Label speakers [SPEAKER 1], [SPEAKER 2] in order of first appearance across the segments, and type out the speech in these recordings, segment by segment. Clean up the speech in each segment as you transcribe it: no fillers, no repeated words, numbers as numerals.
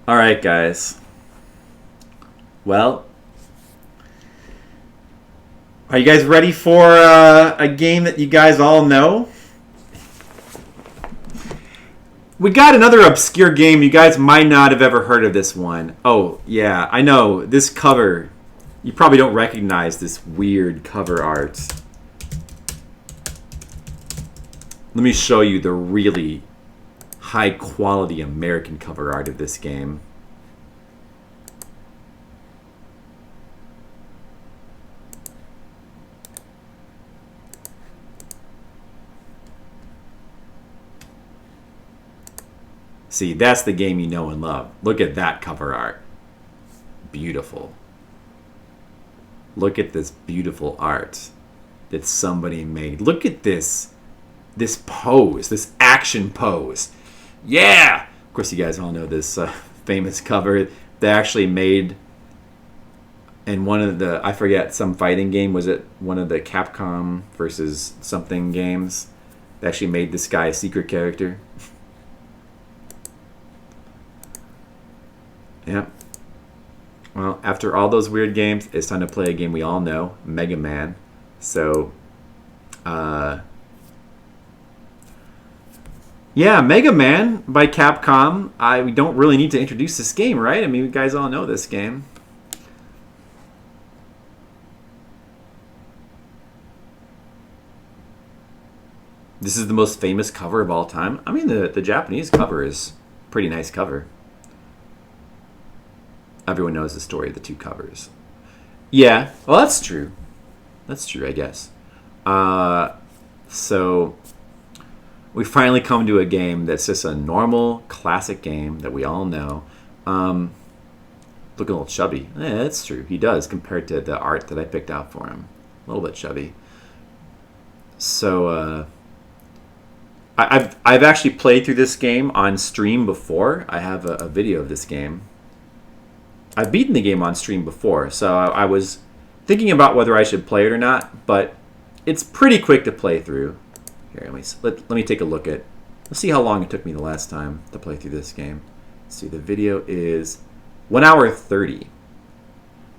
[SPEAKER 1] Alright, guys. Well, are you guys ready for a game that you guys all know? We got another obscure game. You guys might not have ever heard of this one. Oh, yeah, I know. This cover, you probably don't recognize this weird cover art. Let me show you the really high-quality American cover art of this game. See, that's the game you know and love. Look at that cover art. Beautiful. Look at this beautiful art that somebody made. Look at this pose, this action pose. Yeah! Of course, you guys all know this famous cover they actually made in one of the, I forget, some fighting game. Was it one of the Capcom versus something games? They actually made this guy a secret character. Yeah. Well, after all those weird games, it's time to play a game we all know, Mega Man. So, yeah, Mega Man by Capcom. We don't really need to introduce this game, right? I mean, you guys all know this game. This is the most famous cover of all time. I mean, the Japanese cover is a pretty nice cover. Everyone knows the story of the two covers. Yeah, well, that's true. That's true, I guess. So we finally come to a game that's just a normal, classic game that we all know. Looking a little chubby. Yeah, that's true. He does, compared to the art that I picked out for him. A little bit chubby. So, I've actually played through this game on stream before. I have a video of this game. I've beaten the game on stream before, so I was thinking about whether I should play it or not, but it's pretty quick to play through. Here, let me take a look at. Let's see how long it took me the last time to play through this game. Let's see, the video is 1 hour 30.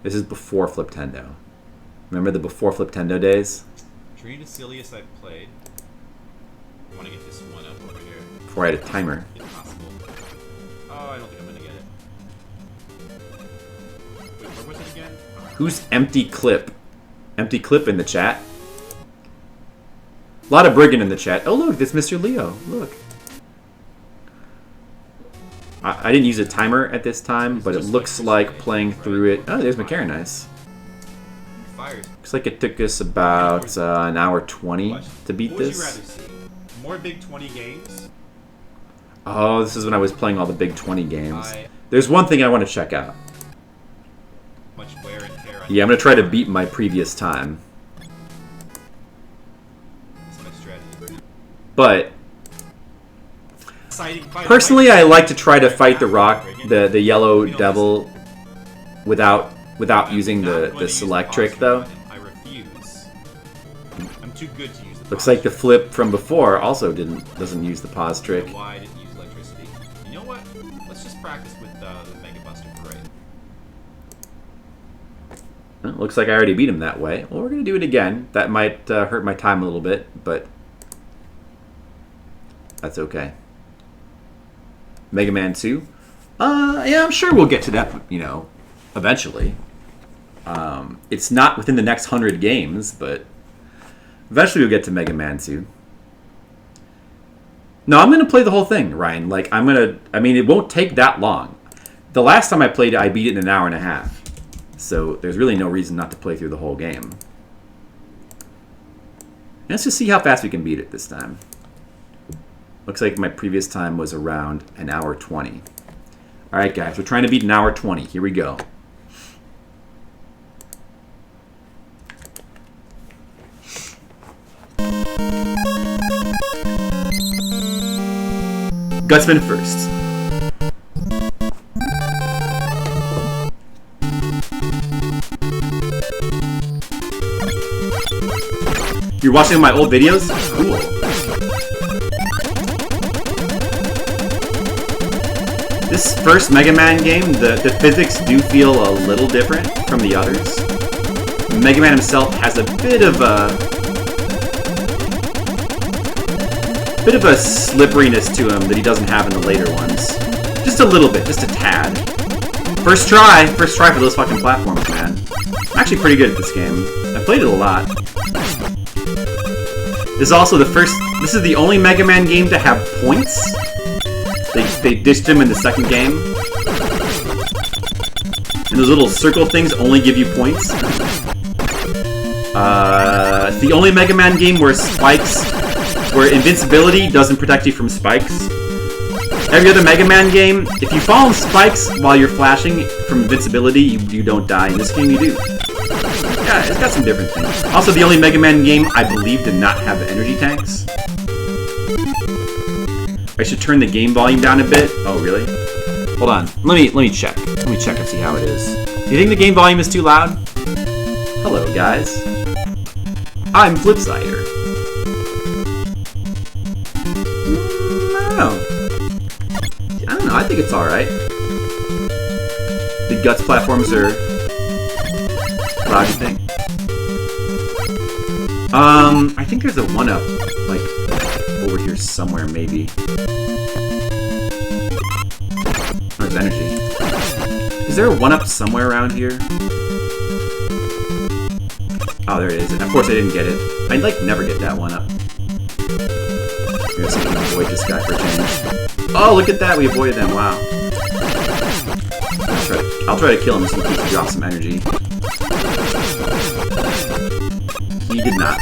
[SPEAKER 1] This is before Fliptendo. Remember the before Fliptendo days?
[SPEAKER 2] Dream the silliest I've played. I want to get this one up over here.
[SPEAKER 1] Before I had a timer.
[SPEAKER 2] Impossible. Oh, I don't think I'm gonna get it. Wait, where was it again?
[SPEAKER 1] Who's Empty Clip? Empty Clip in the chat. A lot of Brigand in the chat. Oh, look, this Mr. Leo. Look. I didn't use a timer at this time, but it looks like playing through it. Oh, there's McCaranice. Looks like it took us about an hour 20 to beat this.
[SPEAKER 2] What would you rather see? More Big 20 games?
[SPEAKER 1] Oh, this is when I was playing all the Big 20 games. There's one thing I want to check out.
[SPEAKER 2] Much wear and tear on
[SPEAKER 1] yeah, I'm going to try to beat my previous time.
[SPEAKER 2] That's my strategy.
[SPEAKER 1] But personally, I like to try to fight the yellow devil without using the select trick, though.
[SPEAKER 2] I refuse. I'm too good to use the
[SPEAKER 1] Looks like the flip from before also doesn't use the pause trick.
[SPEAKER 2] Why I didn't use electricity. You know what? Let's just practice with the Mega Buster Parade.
[SPEAKER 1] Well, looks like I already beat him that way. Well, we're going to do it again. That might hurt my time a little bit, but that's okay. Mega Man 2? Yeah, I'm sure we'll get to that, eventually. It's not within the next 100 games, but eventually we'll get to Mega Man 2. No, I'm going to play the whole thing, Ryan. It won't take that long. The last time I played it, I beat it in an hour and a half. So there's really no reason not to play through the whole game. Let's just see how fast we can beat it this time. Looks like my previous time was around an hour 20. Alright, guys, we're trying to beat an hour 20. Here we go. Gutsman first. You're watching my old videos? Cool. This first Mega Man game, the physics do feel a little different from the others. Mega Man himself has a bit of a slipperiness to him that he doesn't have in the later ones. Just a little bit, just a tad. First try for those fucking platforms, man. I'm actually pretty good at this game. I played it a lot. This is also this is the only Mega Man game to have points. They ditched him in the second game. And those little circle things only give you points. It's the only Mega Man game where invincibility doesn't protect you from spikes. Every other Mega Man game, if you fall on spikes while you're flashing from invincibility, you don't die. In this game, you do. Yeah, it's got some different things. Also, the only Mega Man game, I believe, did not have energy tanks. I should turn the game volume down a bit. Oh, really? Hold on. Let me check. Let me check and see how it is. Do you think the game volume is too loud? Hello, guys. I'm Flipsider. I don't know. I think it's alright. The Guts platforms are... What do you think? I think there's a 1-up, like, over here somewhere, maybe. Oh, there's energy. Is there a 1-up somewhere around here? Oh, there it is. And of course I didn't get it. I'd, like, never get that 1-up. Maybe we can avoid this guy for a change. Oh, look at that! We avoided them. Wow. I'll try to kill him just in case he drops some energy. He did not.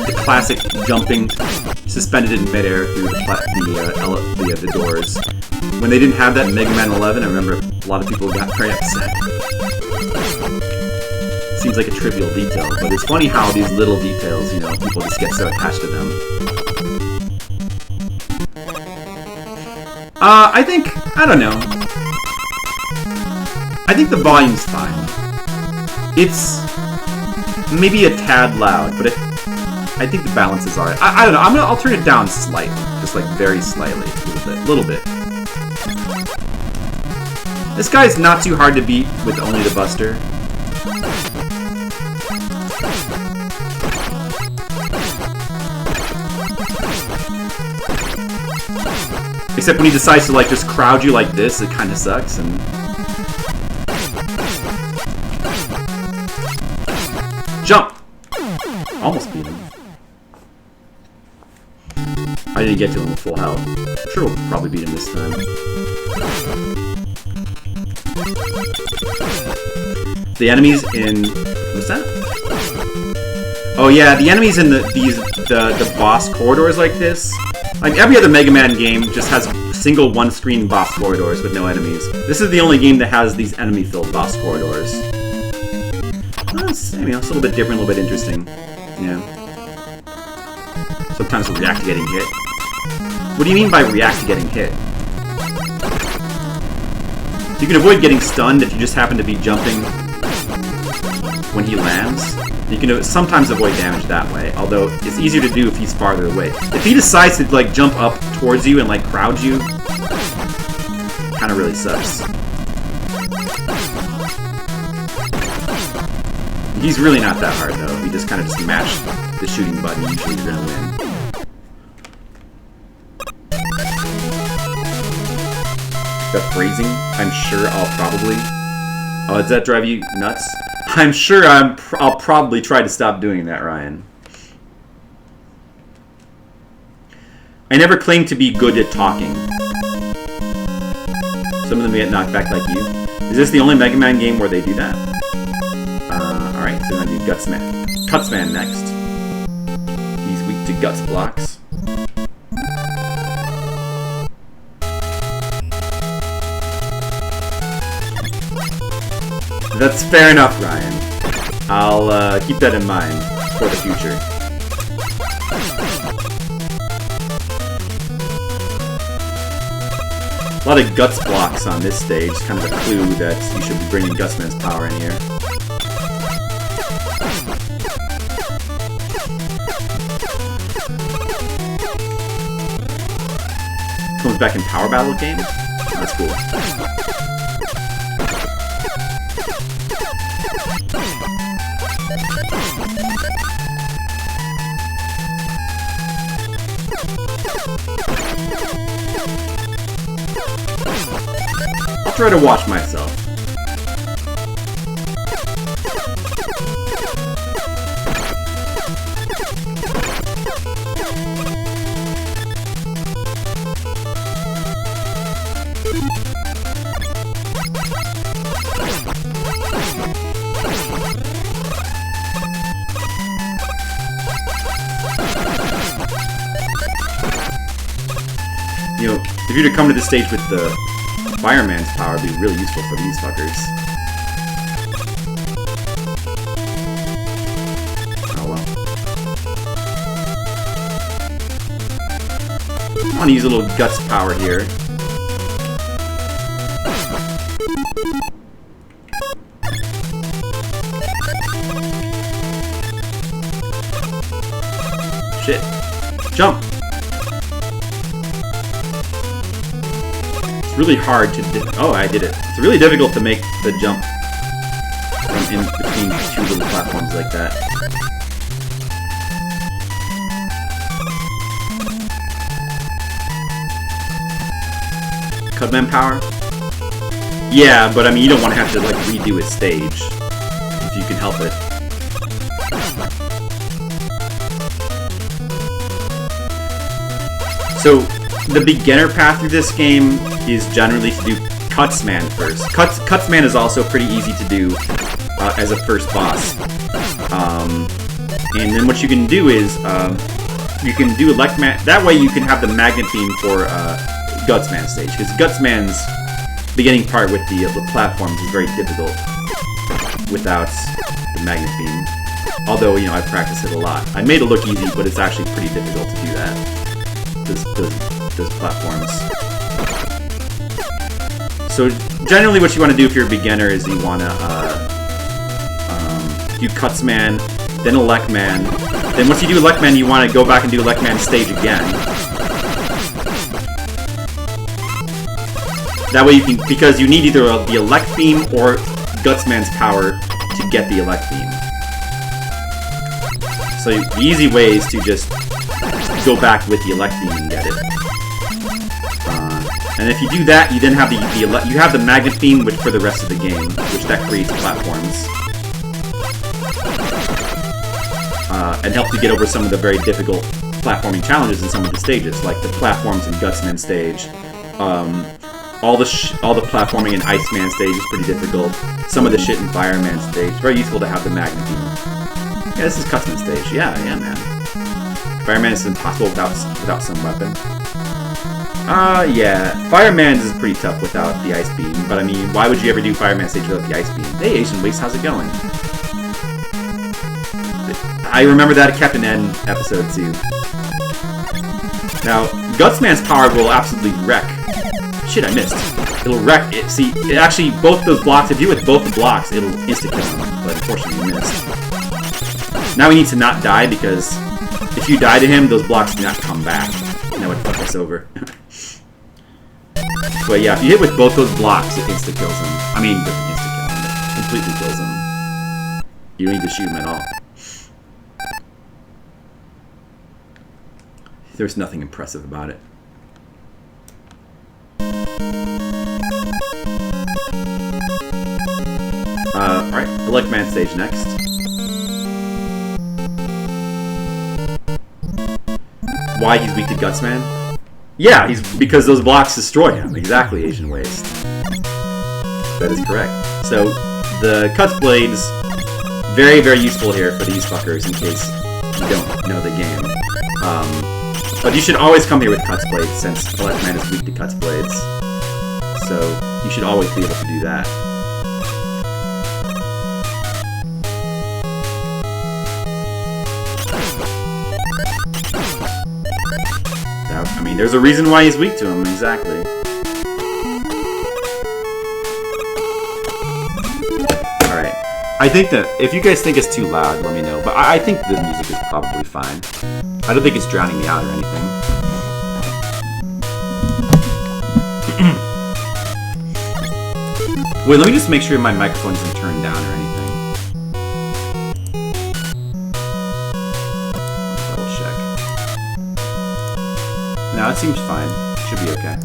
[SPEAKER 1] The classic jumping, suspended in midair through the doors. When they didn't have that in Mega Man 11, I remember a lot of people got very upset. Seems like a trivial detail, but it's funny how these little details, you know, people just get so attached to them. I don't know. I think the volume's fine. It's maybe a tad loud, but I think the balance is alright. I don't know. I'll turn it down slightly, just like very slightly, a little bit. This guy's not too hard to beat with only the Buster. Except when he decides to like just crowd you like this, it kind of sucks. And jump! Almost beat him. I didn't get to him with full health. I'm sure we'll probably beat him this time. The enemies in... what's that? Oh yeah, the enemies in the boss corridors like this. Like every other Mega Man game just has single one-screen boss corridors with no enemies. This is the only game that has these enemy-filled boss corridors. Well, it's a little bit different, a little bit interesting. Yeah. Sometimes we react to getting hit. What do you mean by react to getting hit? You can avoid getting stunned if you just happen to be jumping when he lands. You can sometimes avoid damage that way, although it's easier to do if he's farther away. If he decides to like jump up towards you and like crowd you, kind of really sucks. He's really not that hard though. If you just kind of just mash the shooting button, usually you're gonna win. The phrasing, I'm sure I'll probably... Oh, does that drive you nuts? I'm sure I'll probably try to stop doing that, Ryan. I never claimed to be good at talking. Some of them get knocked back like you. Is this the only Mega Man game where they do that? Alright, so I'm gonna do Cutsman next. He's weak to Guts blocks. That's fair enough, Ryan. I'll keep that in mind for the future. A lot of Guts blocks on this stage, kind of a clue that you should be bringing Gutsman's power in here. comes back in Power Battle game. That's cool. I'll try to watch myself. You know, if you were to come to this stage with the Fireman's power, it'd be really useful for these fuckers. Oh well. I want to use a little Guts power here. Shit. Jump! Really hard to do. Oh, I did it. It's really difficult to make the jump from in between two little platforms like that. Cutman power? Yeah, but I mean, you don't want to have to like redo a stage if you can help it. So, the beginner path through this game is generally to do Cutsman first. Cutsman is also pretty easy to do as a first boss. And then what you can do is, you can do Electman. That way you can have the magnet beam for Gutsman stage. Because Gutsman's beginning part with the platforms is very difficult without the magnet beam. Although, you know, I've practiced it a lot. I made it look easy, but it's actually pretty difficult to do that. Those platforms. So generally what you want to do if you're a beginner is you want to do Cutsman, then Electman. Then once you do Electman, you want to go back and do Electman stage again. That way you can, because you need either the Elect Beam or Gutsman's power to get the Elect Beam. So the easy way is to just go back with the Elect Beam and get it. And if you do that, you then have you have the Magnet Beam for the rest of the game, which that creates platforms. And helps you get over some of the very difficult platforming challenges in some of the stages, like the platforms in Gutsman stage. All the platforming in Iceman stage is pretty difficult. Some of the shit in Fireman stage. Very useful to have the Magnet Beam. Yeah, this is Cutsman stage. Yeah, man. Fireman is impossible without some weapon. Yeah. Fireman's is pretty tough without the Ice Beam, but I mean, why would you ever do Fireman stage without the Ice Beam? Hey, Asian Waste, how's it going? I remember that Captain N episode too. Now, Gutsman's power will absolutely wreck. Shit, I missed. It'll wreck it. See, it actually, both those blocks, if you hit with both the blocks, it'll insta-kill him, but unfortunately you missed. Now we need to not die, because if you die to him, those blocks do not come back. And that would fuck us over. But yeah, if you hit with both those blocks, it insta-kills him. I mean, doesn't insta-kill him, it completely kills him. You don't need to shoot him at all. There's nothing impressive about it. Alright, Electman stage next. Why he's weak to Gutsman? Yeah, because those blocks destroy him. Exactly, Asian Waste. That is correct. So, the Cuts Blades, very, very useful here for these fuckers in case you don't know the game. But you should always come here with Cuts Blades, since Electman is weak to Cuts Blades. So, you should always be able to do that. I mean, there's a reason why he's weak to him, exactly. Alright. I think that, if you guys think it's too loud, let me know. But I think the music is probably fine. I don't think it's drowning me out or anything. Wait, let me just make sure my microphone isn't turned down or anything. Double check. No, it seems fine. Should be okay.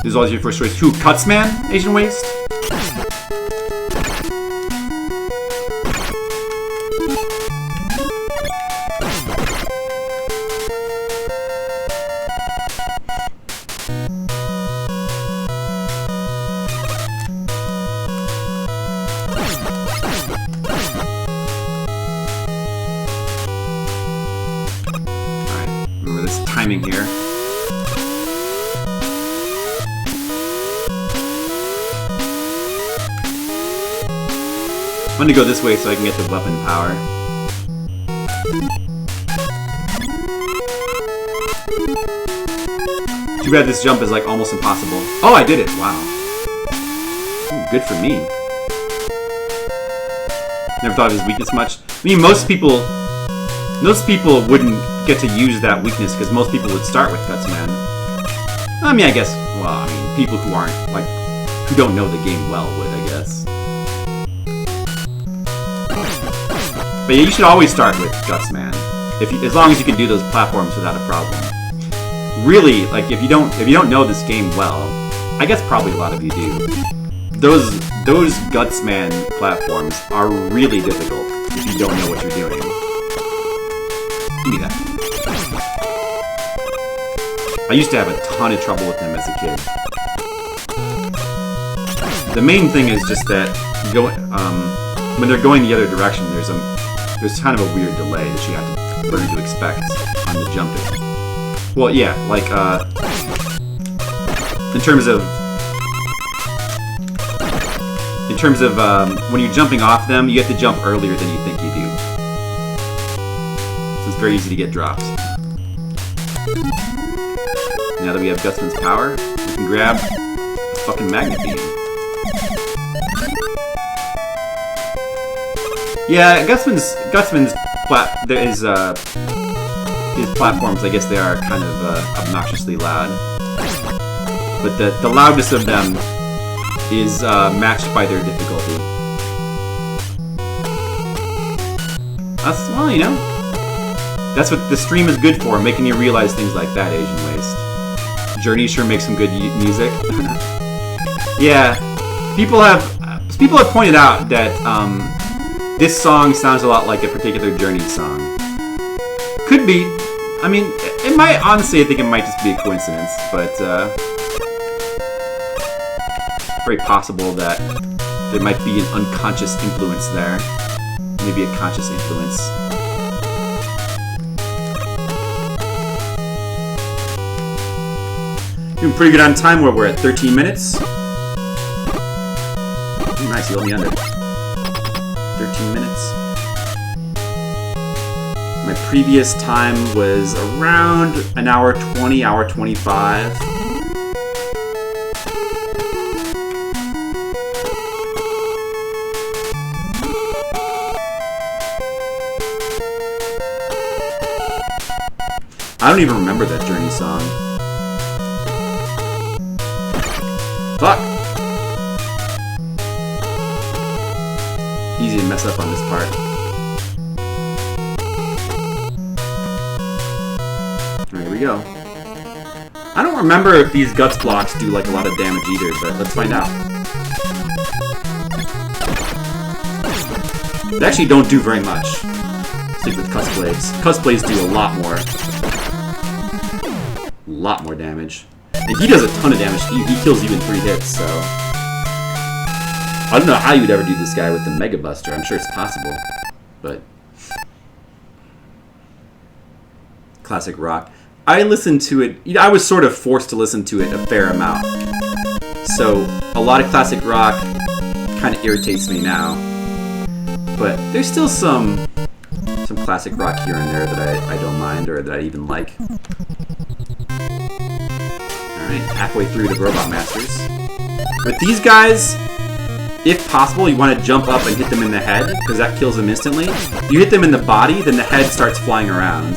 [SPEAKER 1] This is always your first choice. Who? Cutsman? Asian Waste? Alright, remember this timing here. I'm gonna go this way so I can get the weapon power. Too bad this jump is like almost impossible. Oh, I did it! Wow. Ooh, good for me. Never thought of his weakness much. I mean, most people wouldn't get to use that weakness because most people would start with Gutsman. I mean, I guess. Well, I mean, people who aren't like who don't know the game well would, I guess. But yeah, you should always start with Gutsman, as long as you can do those platforms without a problem. Really, like if you don't know this game well, I guess probably a lot of you do. Those Gutsman platforms are really difficult if you don't know what you're doing. Give me that. I used to have a ton of trouble with them as a kid. The main thing is just that when they're going the other direction, there's kind of a weird delay that you have to learn to expect on the jumping. Well, yeah, like in terms of when you're jumping off them, you have to jump earlier than you think you do. So it's very easy to get dropped. Now that we have Gutsman's power, we can grab the fucking magnet beam. Yeah, Gutsman's his platforms, I guess they are kind of obnoxiously loud. But the loudness of them is matched by their difficulty. Well, you know, that's what the stream is good for, making you realize things like that, Asian Waste. Journey sure makes some good music. Yeah, people have pointed out that this song sounds a lot like a particular Journey song. Could be. I mean, it might, honestly, I think it might just be a coincidence, but very possible that there might be an unconscious influence there. Maybe a conscious influence. Doing pretty good on time where we're at 13 minutes. Ooh, nice, you let me under. 13 minutes. My previous time was around an hour 20, hour 25. I don't even remember that Journey song. Fuck! Easy to mess up on this part. Here we go. I don't remember if these guts blocks do like a lot of damage either, but let's find out. They actually don't do very much. Stick with Cuss Blades. Cuss Blades do a lot more. A lot more damage. And he does a ton of damage. He kills you in 3 hits, so... I don't know how you'd ever do this guy with the Mega Buster. I'm sure it's possible, but... Classic rock. I listened to it... I was sort of forced to listen to it a fair amount. So, a lot of classic rock kind of irritates me now. But there's still some classic rock here and there that I don't mind, or that I even like. Alright, halfway through the Robot Masters. With these guys, if possible, you want to jump up and hit them in the head, because that kills them instantly. You hit them in the body, then the head starts flying around.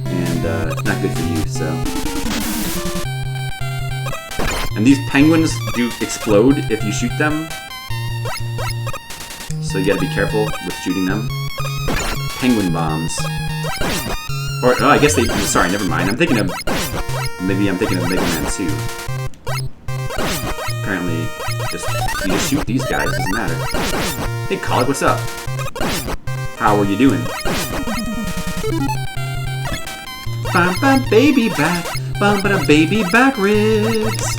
[SPEAKER 1] And it's not good for you, so... And these penguins do explode if you shoot them. So you gotta be careful with shooting them. Penguin bombs. Or, oh, I guess they... Sorry, never mind. I'm thinking of... Maybe I'm thinking of Mega Man 2. Apparently, you just shoot these guys, doesn't matter. Hey, Colic, what's up? How are you doing? Bum bum baby back, bum ba baby back ribs.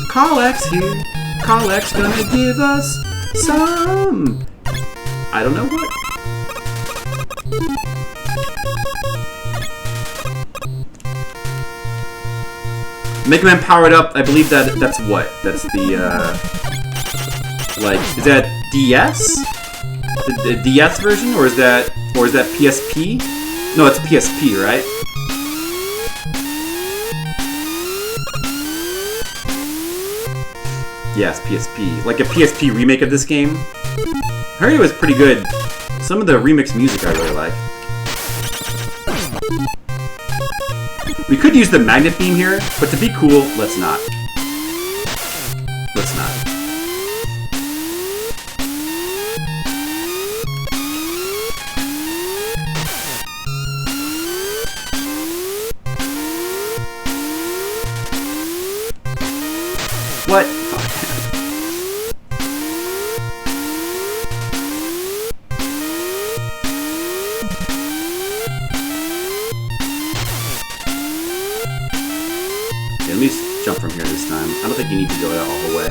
[SPEAKER 1] Colic's here. Colic's gonna give us some... I don't know what. Mega Man powered up, I believe that's what? That's the, like, is that DS? The DS version? Or is that PSP? No, it's PSP, right? Yes, PSP. Like a PSP remake of this game. I heard it was pretty good. Some of the remix music I really like. We could use the magnet beam here, but to be cool, let's not. Let's not. What? At least jump from here this time. I don't think you need to go that all the way.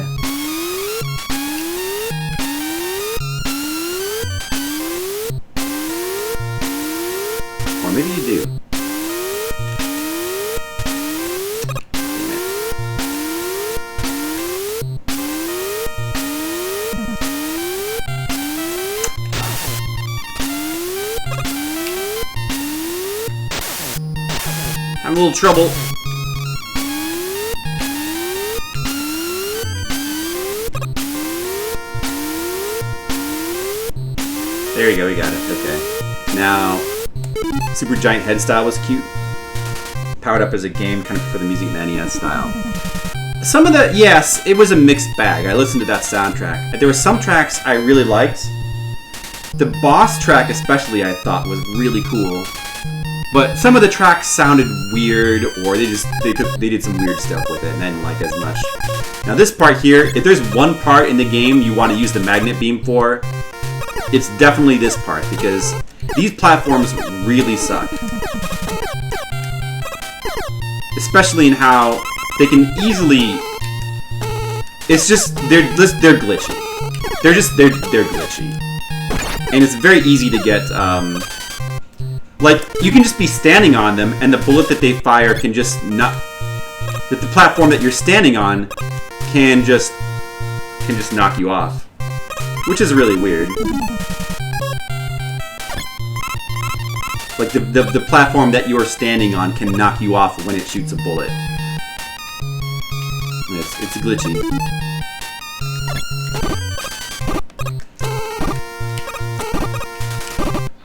[SPEAKER 1] Or maybe you do. I'm a little trouble. There you go, we got it. Okay. Now, Super Giant Head style was cute. Powered up as a game, kind of for the music in the NES style. Some of the, yes, it was a mixed bag. I listened to that soundtrack. There were some tracks I really liked. The boss track especially I thought was really cool. But some of the tracks sounded weird, or they did some weird stuff with it, and I didn't like as much. Now this part here, if there's one part in the game you want to use the magnet beam for, it's definitely this part, because these platforms really suck. Especially in how they can easily... It's just, they're glitchy. They're glitchy. And it's very easy to get, like, you can just be standing on them, and the bullet that they fire can just not... That the platform that you're standing on can just knock you off. Which is really weird. Like, the platform that you're standing on can knock you off when it shoots a bullet. It's glitchy.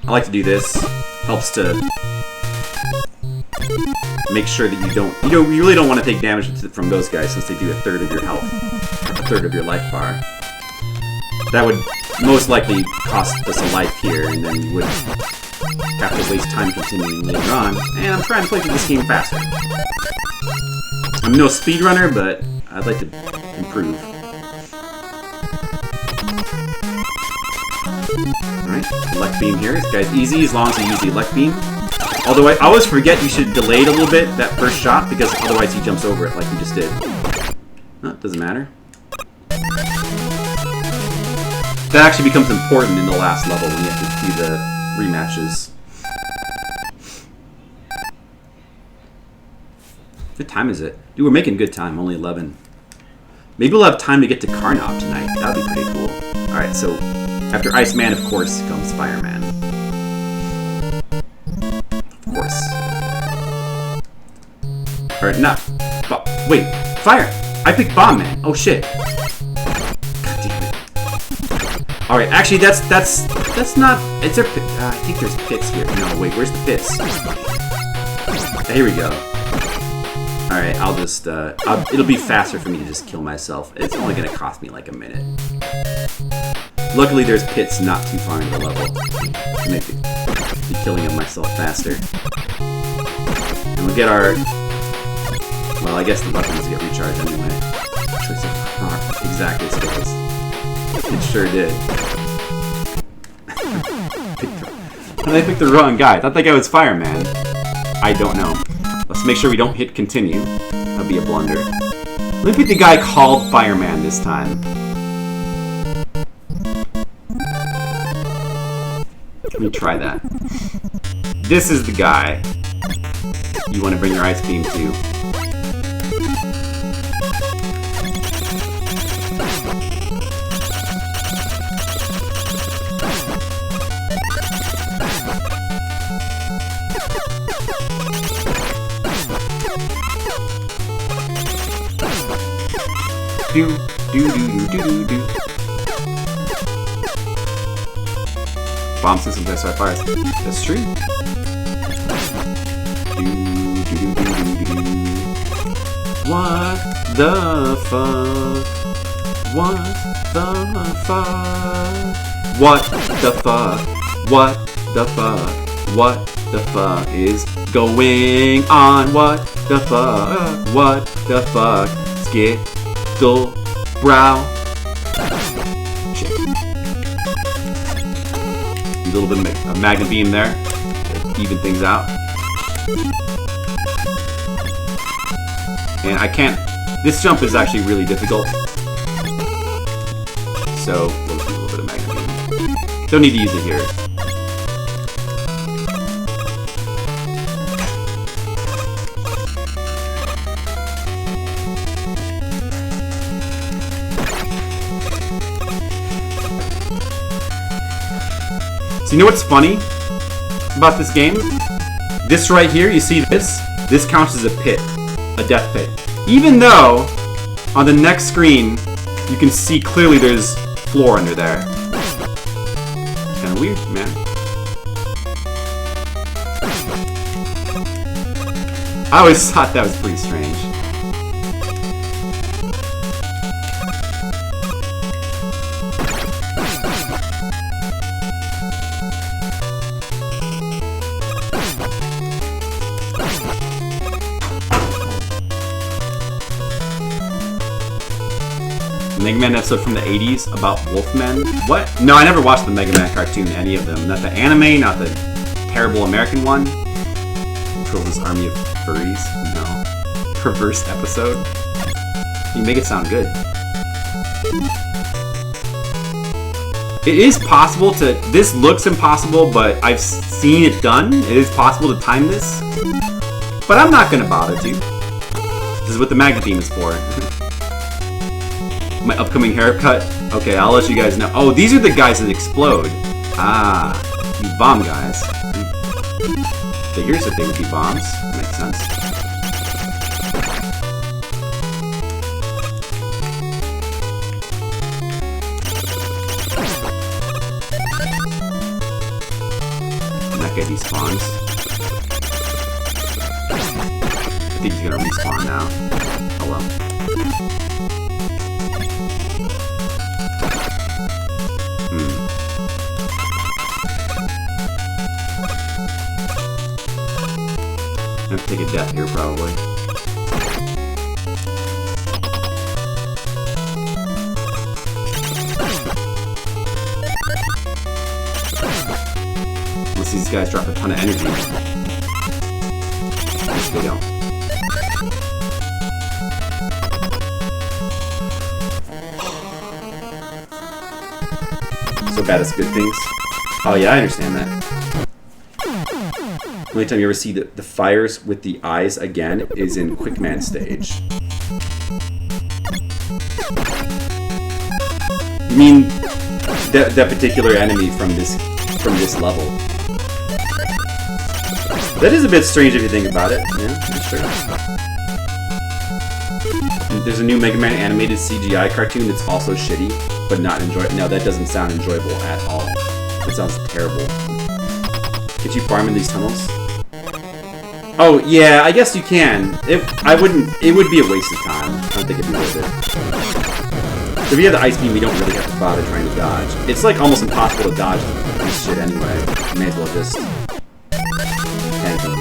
[SPEAKER 1] I like to do this. Helps to make sure that you really don't want to take damage from those guys, since they do a third of your health, a third of your life bar. That would most likely cost us a life here, and then we would have to waste time continuing later on. And I'm trying to play through this game faster. I'm no speedrunner, but I'd like to improve. Alright, elect beam here. This guy's easy as long as you use the elect beam. Although I always forget you should delay it a little bit, that first shot, because otherwise he jumps over it like he just did. No, it doesn't matter. That actually becomes important in the last level when you have to do the rematches. What time is it? Dude, we're making good time, only 11. Maybe we'll have time to get to Karnov tonight. That would be pretty cool. Alright, so after Iceman, of course, comes Fireman. Of course. Or not. Wait, Fire! I picked Bomb Man. Oh shit. God damn it. Alright, actually that's not... Is there... I think there's pits here. No, wait, where's the pits? Here we go.
[SPEAKER 3] Alright, I'll just, it'll be faster for me to just kill myself. It's only gonna cost me like a minute. Luckily, there's pits not too far into the level to make the killing of myself faster. And we'll get our... Well, I guess the weapons get recharged anyway. Choice of car. Exactly, skills. It sure did. I picked the wrong guy. I thought that guy was Fireman. I don't know. Let's make sure we don't hit continue. That'd be a blunder. Let me pick the guy called Fireman this time. Let me try that. This is the guy you want to bring your ice beam to. Do do do do do do. Bomb systems that start fires. That's true. Do do do do do do. What the fuck? What the fuck? What the fuck? What the fuck? What the fuck is going on? What the fuck? What the fuck? Skittle brow. Shit. A little bit of magnet beam there to even things out. And I can't. This jump is actually really difficult. So we'll do a little bit of magnet beam. Don't need to use it here. So you know what's funny about this game? This right here, you see this? This counts as a pit, a death pit. Even though on the next screen you can see clearly there's floor under there. It's kind of weird, man. I always thought that was pretty strange. Mega Man episode from the 80s about Wolfmen. What? No, I never watched the Mega Man cartoon, any of them. Not the anime, not the terrible American one. Control this army of furries. No. Perverse episode. You make it sound good. It is possible to... This looks impossible, but I've seen it done. It is possible to time this. But I'm not gonna bother to. This is what the magnet beam is for. My upcoming haircut? Okay, I'll let you guys know. Oh, these are the guys that explode. Ah, you bomb guys. Figures that they would be bombs. Makes sense. And that guy despawns. I think he's gonna respawn now. Oh well. I have to take a death here, probably. Unless these guys drop a ton of energy. Yes, they don't. So bad it's good things. Oh yeah, I understand that. The only time you ever see the fires with the eyes again is in Quickman stage. You mean that particular enemy from this level? That is a bit strange if you think about it. Yeah, sure. There's a new Mega Man animated CGI cartoon that's also shitty, but not enjoyable. No, that doesn't sound enjoyable at all. That sounds terrible. Could you farm in these tunnels? Oh, yeah, I guess you can. It would be a waste of time. I don't think it'd be worth it. If you have the ice beam, you don't really have to bother trying to dodge. It's like almost impossible to dodge this shit anyway. You may as well just tank them.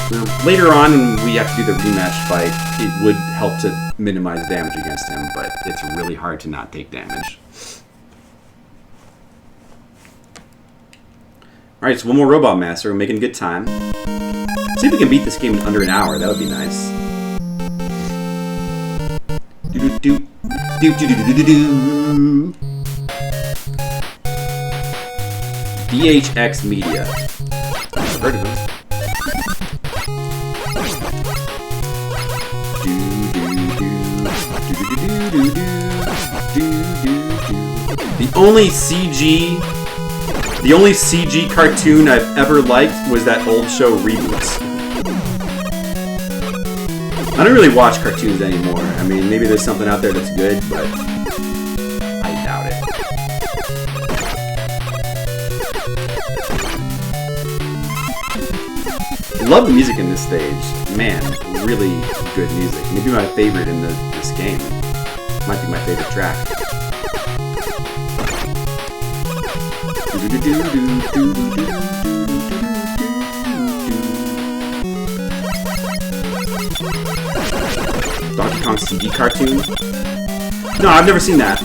[SPEAKER 3] Well, later on, when we have to do the rematch fight, it would help to minimize damage against him, but it's really hard to not take damage. Alright, so one more Robot Master. We're making good time. See if we can beat this game in under an hour. That would be nice. DHX Media. I've heard of them. The only CG cartoon I've ever liked was that old show Reboots. I don't really watch cartoons anymore. I mean, maybe there's something out there that's good, but I doubt it. Love the music in this stage. Man, really good music. Maybe my favorite in this game. Might be my favorite track. Donkey Kong CG cartoon? No, I've never seen that.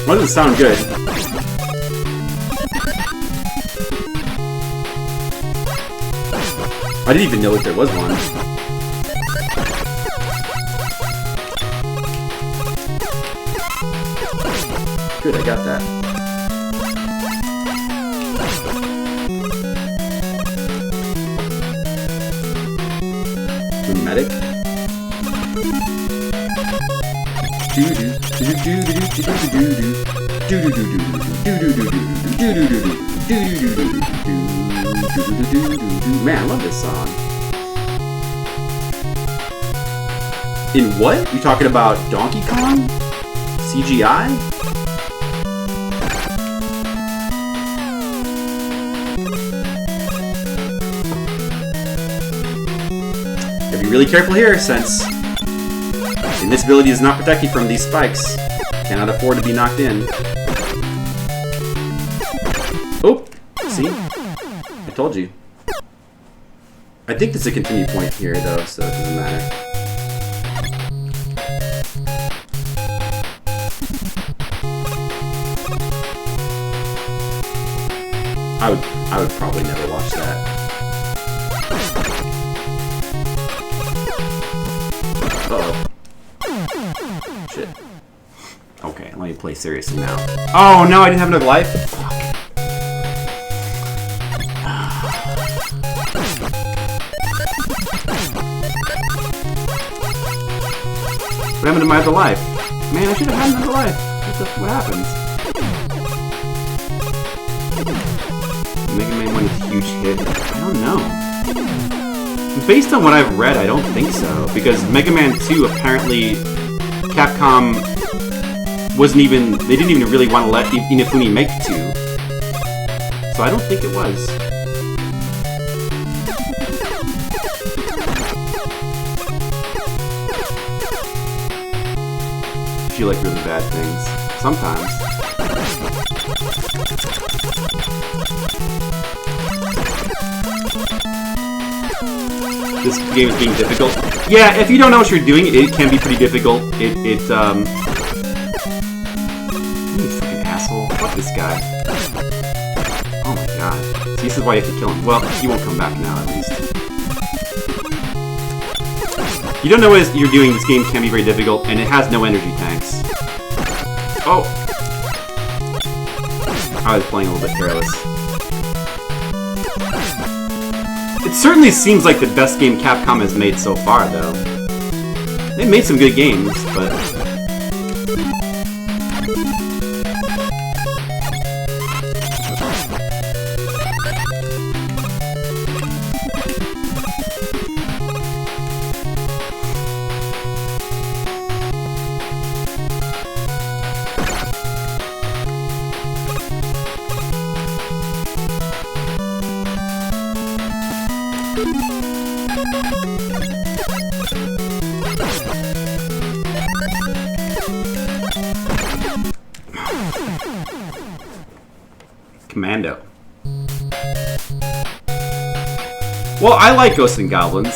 [SPEAKER 3] Why does it sound good? I didn't even know if there was one. Good, I got that. The medic? Man, I love this song. In what? You talking about Donkey Kong? CGI? Gotta be really careful here, since invincibility does not protect you from these spikes. Cannot afford to be knocked in. Oh, see? I told you. I think there's a continue point here, though, so it doesn't matter. I would probably never watch that. Uh-oh. Shit. Okay, let me play seriously now. Oh no, I didn't have enough life? Fuck. What happened to my other life? Man, I should have had another life. What happens? Mega Man 1 is a huge hit. I don't know. Based on what I've read, I don't think so. Because Mega Man 2, apparently, Capcom they didn't even really want to let Inafune make 2. So I don't think it was. I feel like really bad things. Sometimes. This game is being difficult. Yeah, if you don't know what you're doing, it can be pretty difficult. You fucking asshole. Fuck this guy. Oh my god. See, this is why you have to kill him. Well, he won't come back now, at least. You don't know what you're doing, this game can be very difficult, and it has no energy tanks. Oh! I was playing a little bit careless. It certainly seems like the best game Capcom has made so far, though. They've made some good games, but... Commando. Well, I like Ghosts and Goblins.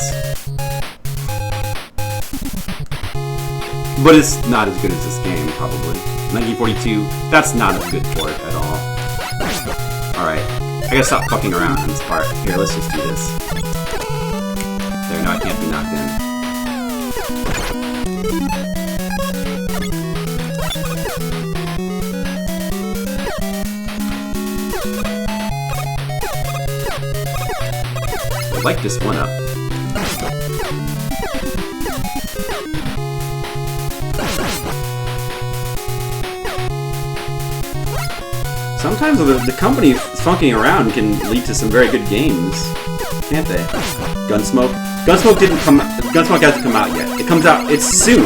[SPEAKER 3] But it's not as good as this game, probably. 1942, that's not a good port at all. Alright, I gotta stop fucking around on this part. Here, let's just do this. There, no, I can't be knocked in. I like this one up. Sometimes the company funking around can lead to some very good games, can't they? Gunsmoke. Gunsmoke hasn't come out yet. It comes out. It's soon.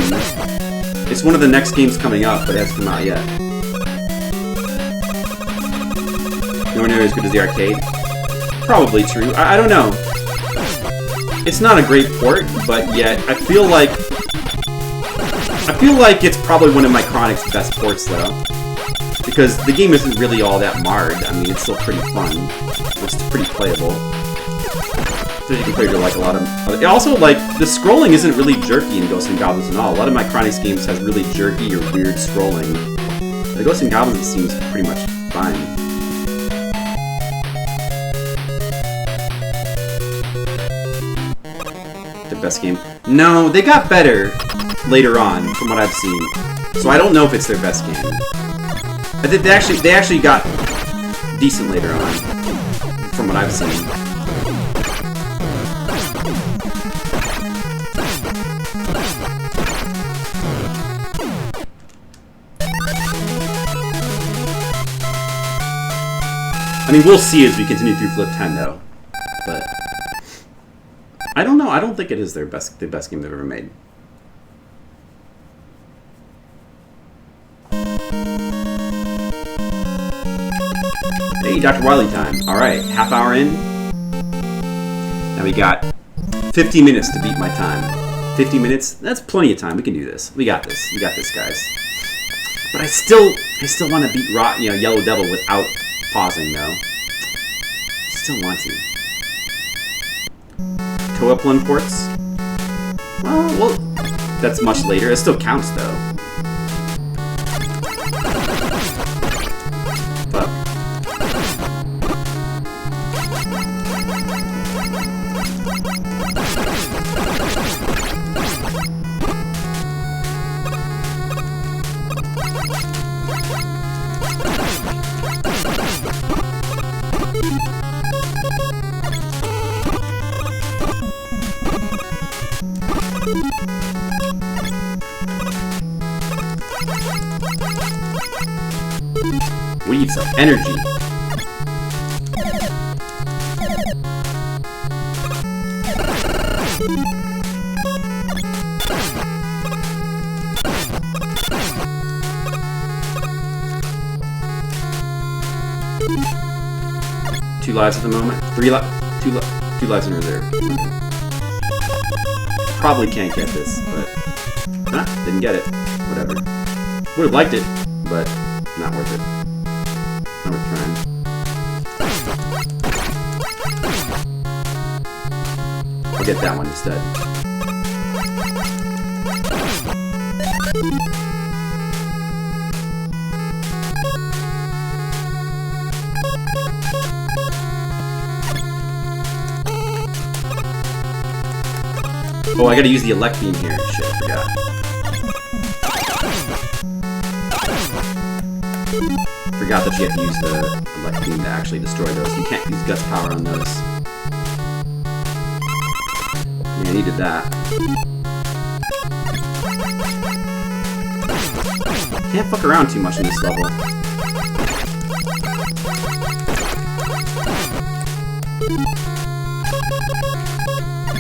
[SPEAKER 3] It's one of the next games coming up, but it hasn't come out yet. Nowhere near as good as the arcade. Probably true. I don't know. It's not a great port, but yet I feel like it's probably one of my Chronic's best ports, though. Because the game isn't really all that marred. I mean, it's still pretty fun. It's pretty playable. So you can play like a lot of... Also, like, the scrolling isn't really jerky in Ghosts and Goblins at all. A lot of my Chronic's games has really jerky or weird scrolling. The Ghosts and Goblins, it seems pretty much fine. Their best game? No, they got better later on, from what I've seen. So I don't know if it's their best game. I think they actually got decent later on, from what I've seen. I mean, we'll see as we continue through Fliptendo, but I don't know. I don't think it is the best game they've ever made. Hey, Dr. Wily time. Alright, half hour in. Now we got 50 minutes to beat my time. 50 minutes? That's plenty of time. We can do this. We got this. We got this, guys. But I still want to beat Yellow Devil without pausing, though. Still want to. Toaplan ports? Well, that's much later. It still counts, though. Weaves of energy. Two lives at the moment. Two lives in reserve. Probably can't get this, but didn't get it. Whatever. Would have liked it, but not worth it. Not worth trying. I'll get that one instead. Oh, I gotta use the elect beam here. Shit, I forgot. Forgot that you have to use the elect beam to actually destroy those. You can't use Guts power on those. Yeah, I needed that. Can't fuck around too much in this level.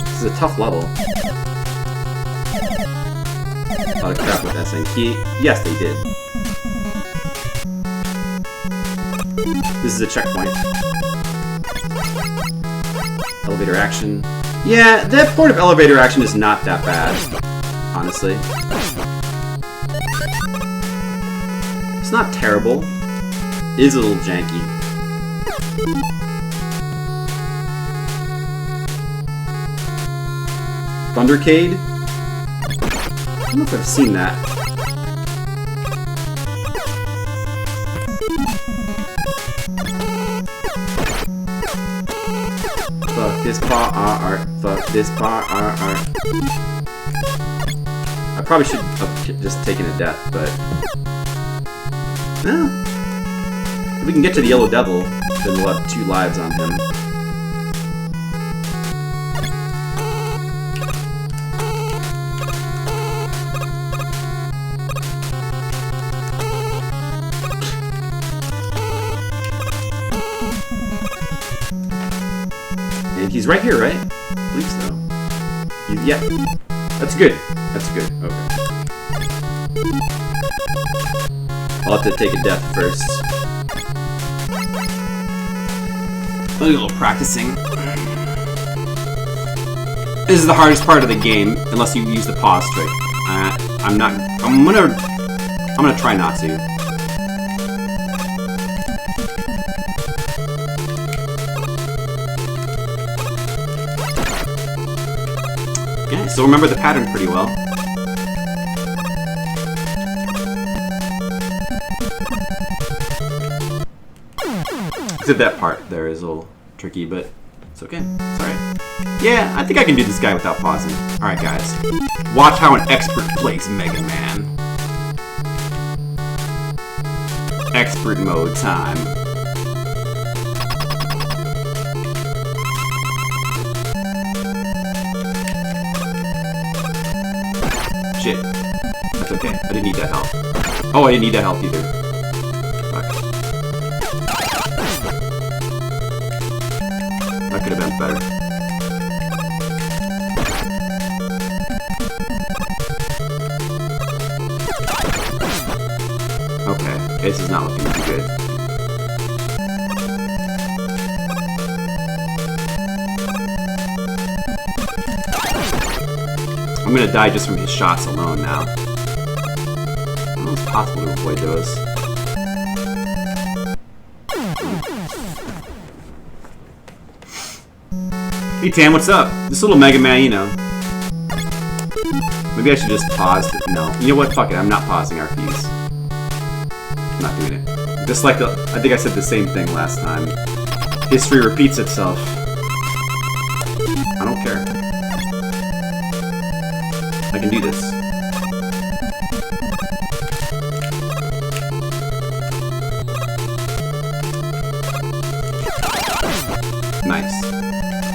[SPEAKER 3] This is a tough level. A lot of crap with SNK. Yes, they did. This is a checkpoint. Elevator action. Yeah, that port of elevator action is not that bad, honestly. It's not terrible. It is a little janky. Thundercade? I don't know if I've seen that. Fuck this bar art. Fuck this bar art. I probably should have just taken a death, but... If we can get to the Yellow Devil, then we'll have 2 lives on him. And he's right here, right? I believe so. Yeah. That's good. That's good. Okay. I'll have to take a death first. A little practicing. This is the hardest part of the game, unless you use the pause trick. I'm gonna try not to. Yeah, still remember the pattern pretty well. Except that part there is a little tricky, but it's okay. It's alright. Yeah, I think I can do this guy without pausing. Alright, guys. Watch how an expert plays Mega Man. Expert mode time. Shit. That's okay. I didn't need that help. Oh, I didn't need that help either. Fuck. That could have been better. Okay, this is not looking too good. I'm gonna die just from his shots alone now. I don't know if it's possible to avoid those. Hey Tam, what's up? This little Mega Man, you know. Maybe I should just pause. No. You know what? Fuck it. I'm not pausing our keys. I'm not doing it. Just like I think I said the same thing last time. History repeats itself. I don't care. I can do this. Nice.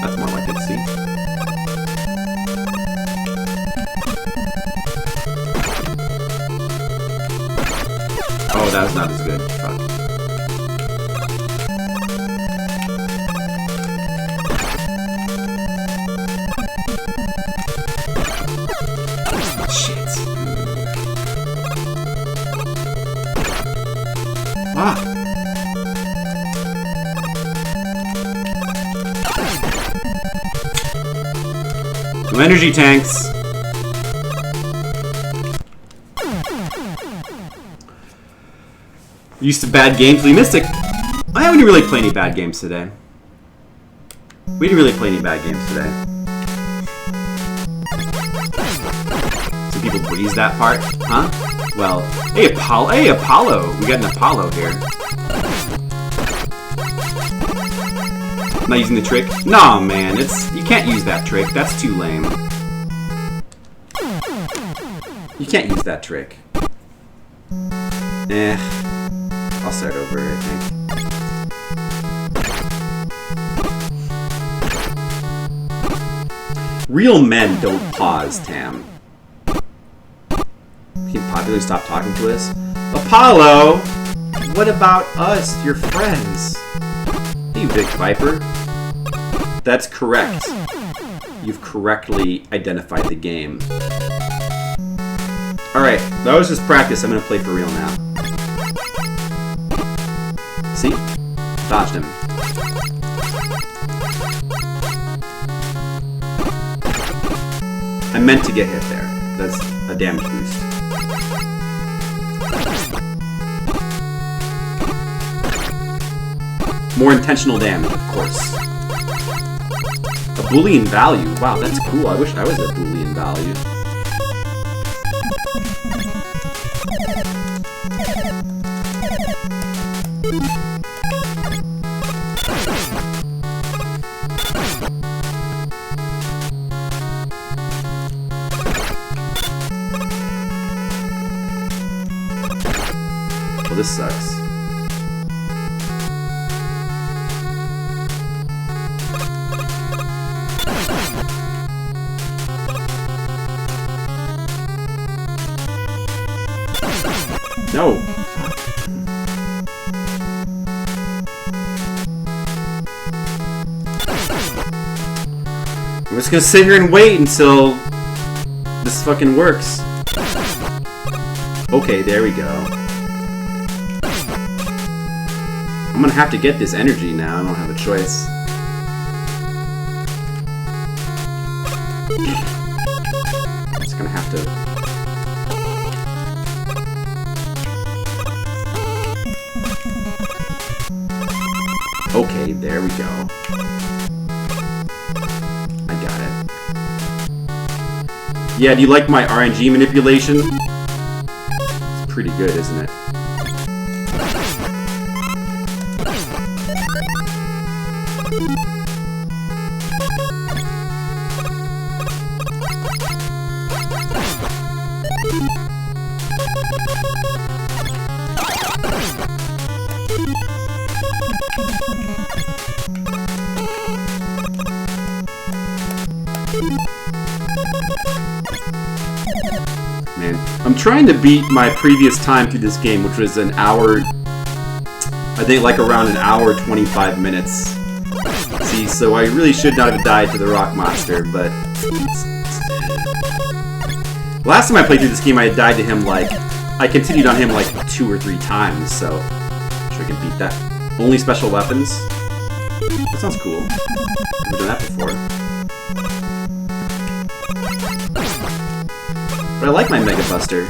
[SPEAKER 3] That's more like it, see? Oh, that was not as good. Fuck. Shit. Ah! No energy tanks. Used to bad games. We missed it. I didn't really play any bad games today. We didn't really play any bad games today. Some people breeze that part, huh? Well, hey Apollo. Hey Apollo. We got an Apollo here. Am I using the trick? Nah, man. You can't use that trick. That's too lame. You can't use that trick. Eh. I'll start over, I think. Real men don't pause, Tam. Can you popularly stop talking to us? Apollo! What about us, your friends? Hey, you big viper. That's correct. You've correctly identified the game. Alright, that was just practice. I'm gonna play for real now. See? Dodged him. I meant to get hit there. That's a damage boost. More intentional damage, of course. A Boolean value. Wow, that's cool. I wish I was a Boolean value. Well, this sucks. No! I'm just gonna sit here and wait until this fucking works. Okay, there we go. I'm gonna have to get this energy now, I don't have a choice. I'm just gonna have to... Okay, there we go. I got it. Yeah, do you like my RNG manipulation? It's pretty good, isn't it? Man, I'm trying to beat my previous time through this game, which was an hour, I think like around an hour 25 minutes. See, so I really should not have died to the rock monster, but... Last time I played through this game, I had died to him like... I continued on him like 2 or 3 times, so... I'm sure I can beat that. Only special weapons? That sounds cool. Never done that before. But I like my Mega Buster.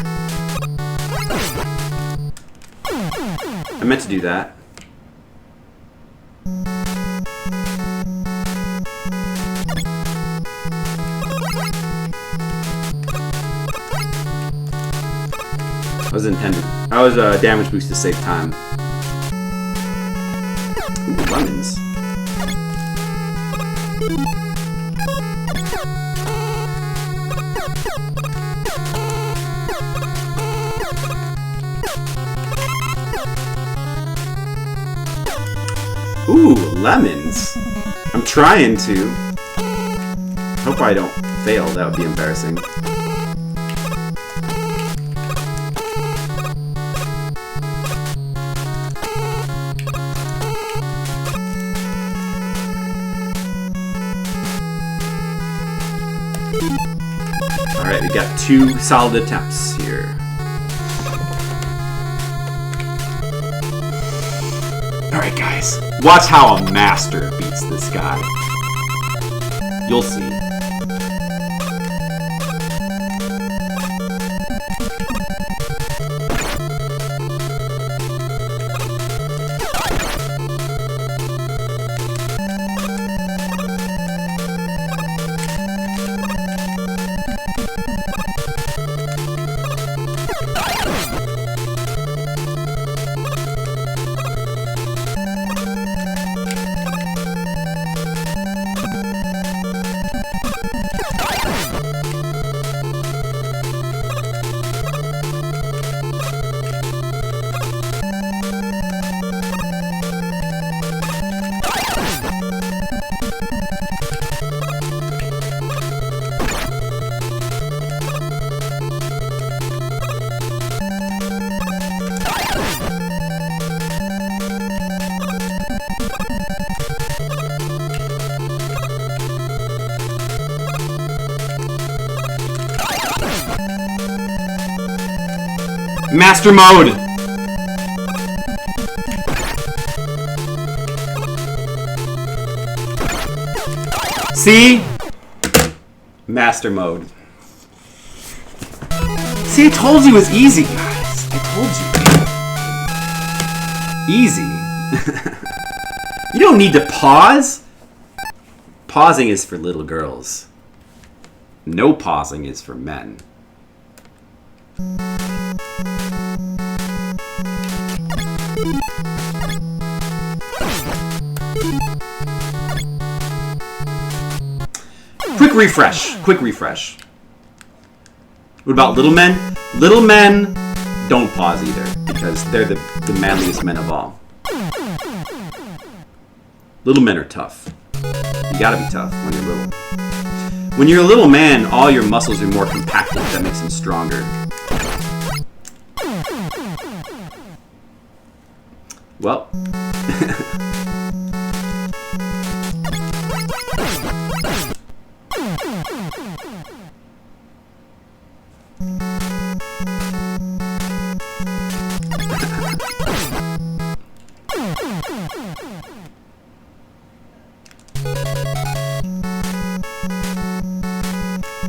[SPEAKER 3] I meant to do that. That was intended. I was a damage boost to save time. Ooh, lemons. Ooh, lemons. I'm trying to. Hope I don't fail. That would be embarrassing. Alright, we got 2 solid attempts here. Alright guys, watch how a master beats this guy. You'll see. Master mode! See? Master mode. See, I told you it was easy, guys. I told you. Easy. You don't need to pause. Pausing is for little girls. No pausing is for men. Quick refresh. Quick refresh. What about little men? Little men don't pause either, because they're the manliest men of all. Little men are tough. You gotta be tough when you're little. When you're a little man, all your muscles are more compacted. That makes them stronger. Well.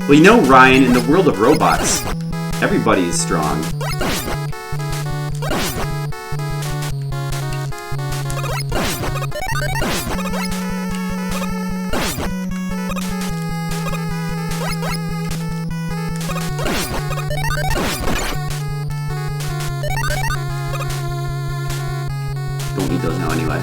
[SPEAKER 3] Well, you know, Ryan, in the world of robots, everybody is strong. Don't need those now anyway.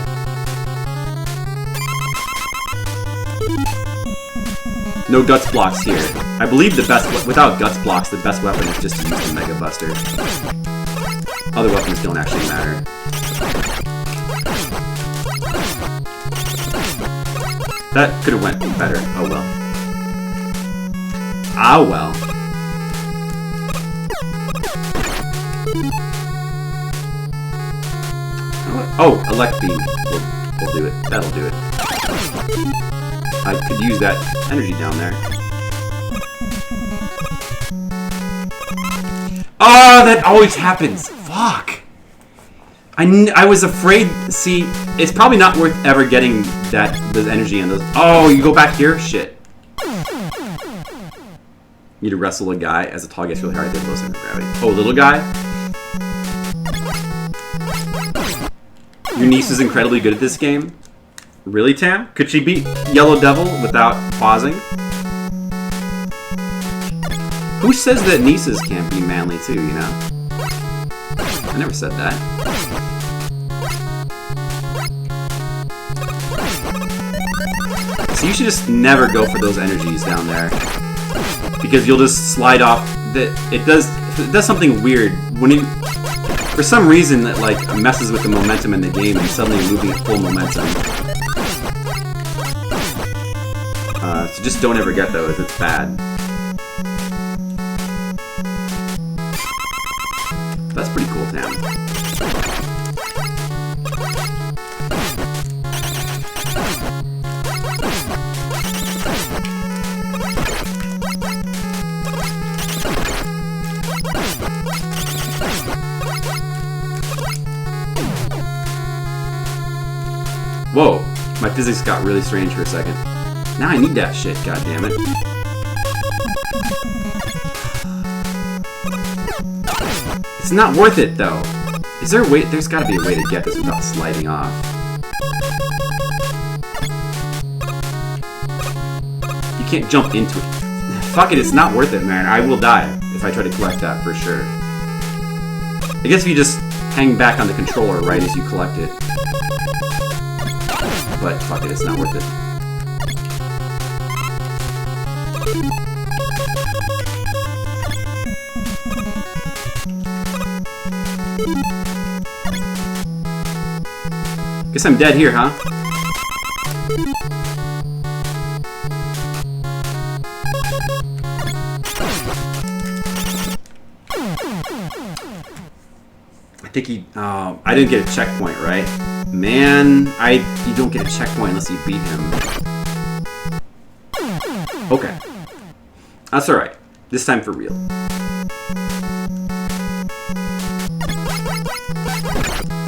[SPEAKER 3] No guts blocks here. I believe the best, without guts blocks, the best weapon is just to use the Mega Buster. Other weapons don't actually matter. That could have went better. Oh well. Ah well. Oh, elect beam will do it. That'll do it. I could use that energy down there. Oh, that always happens. Fuck. I was afraid. See, it's probably not worth ever getting those energy and those. Oh, you go back here? Shit. Need to wrestle a guy as a tall gets really hard. They have low center of gravity. Oh, little guy. Your niece is incredibly good at this game. Really, Tam? Could she beat Yellow Devil without pausing? Who says that nieces can't be manly too, you know? I never said that. So you should just never go for those energies down there. Because you'll just slide off. It does something weird. When you... For some reason that like messes with the momentum in the game and suddenly you're moving at full momentum. So just don't ever get those, it's bad. That's pretty cool, Tam. Whoa, my physics got really strange for a second. Now I need that shit, goddammit. It's not worth it, though. Is there a way? There's gotta be a way to get this without sliding off. You can't jump into it. Fuck it, it's not worth it, man. I will die if I try to collect that, for sure. I guess if you just hang back on the controller right as you collect it. But fuck it, it's not worth it. Guess I'm dead here, huh? I think he... Oh, I didn't get a checkpoint, right? Man, you don't get a checkpoint unless you beat him. Okay. That's alright. This time for real.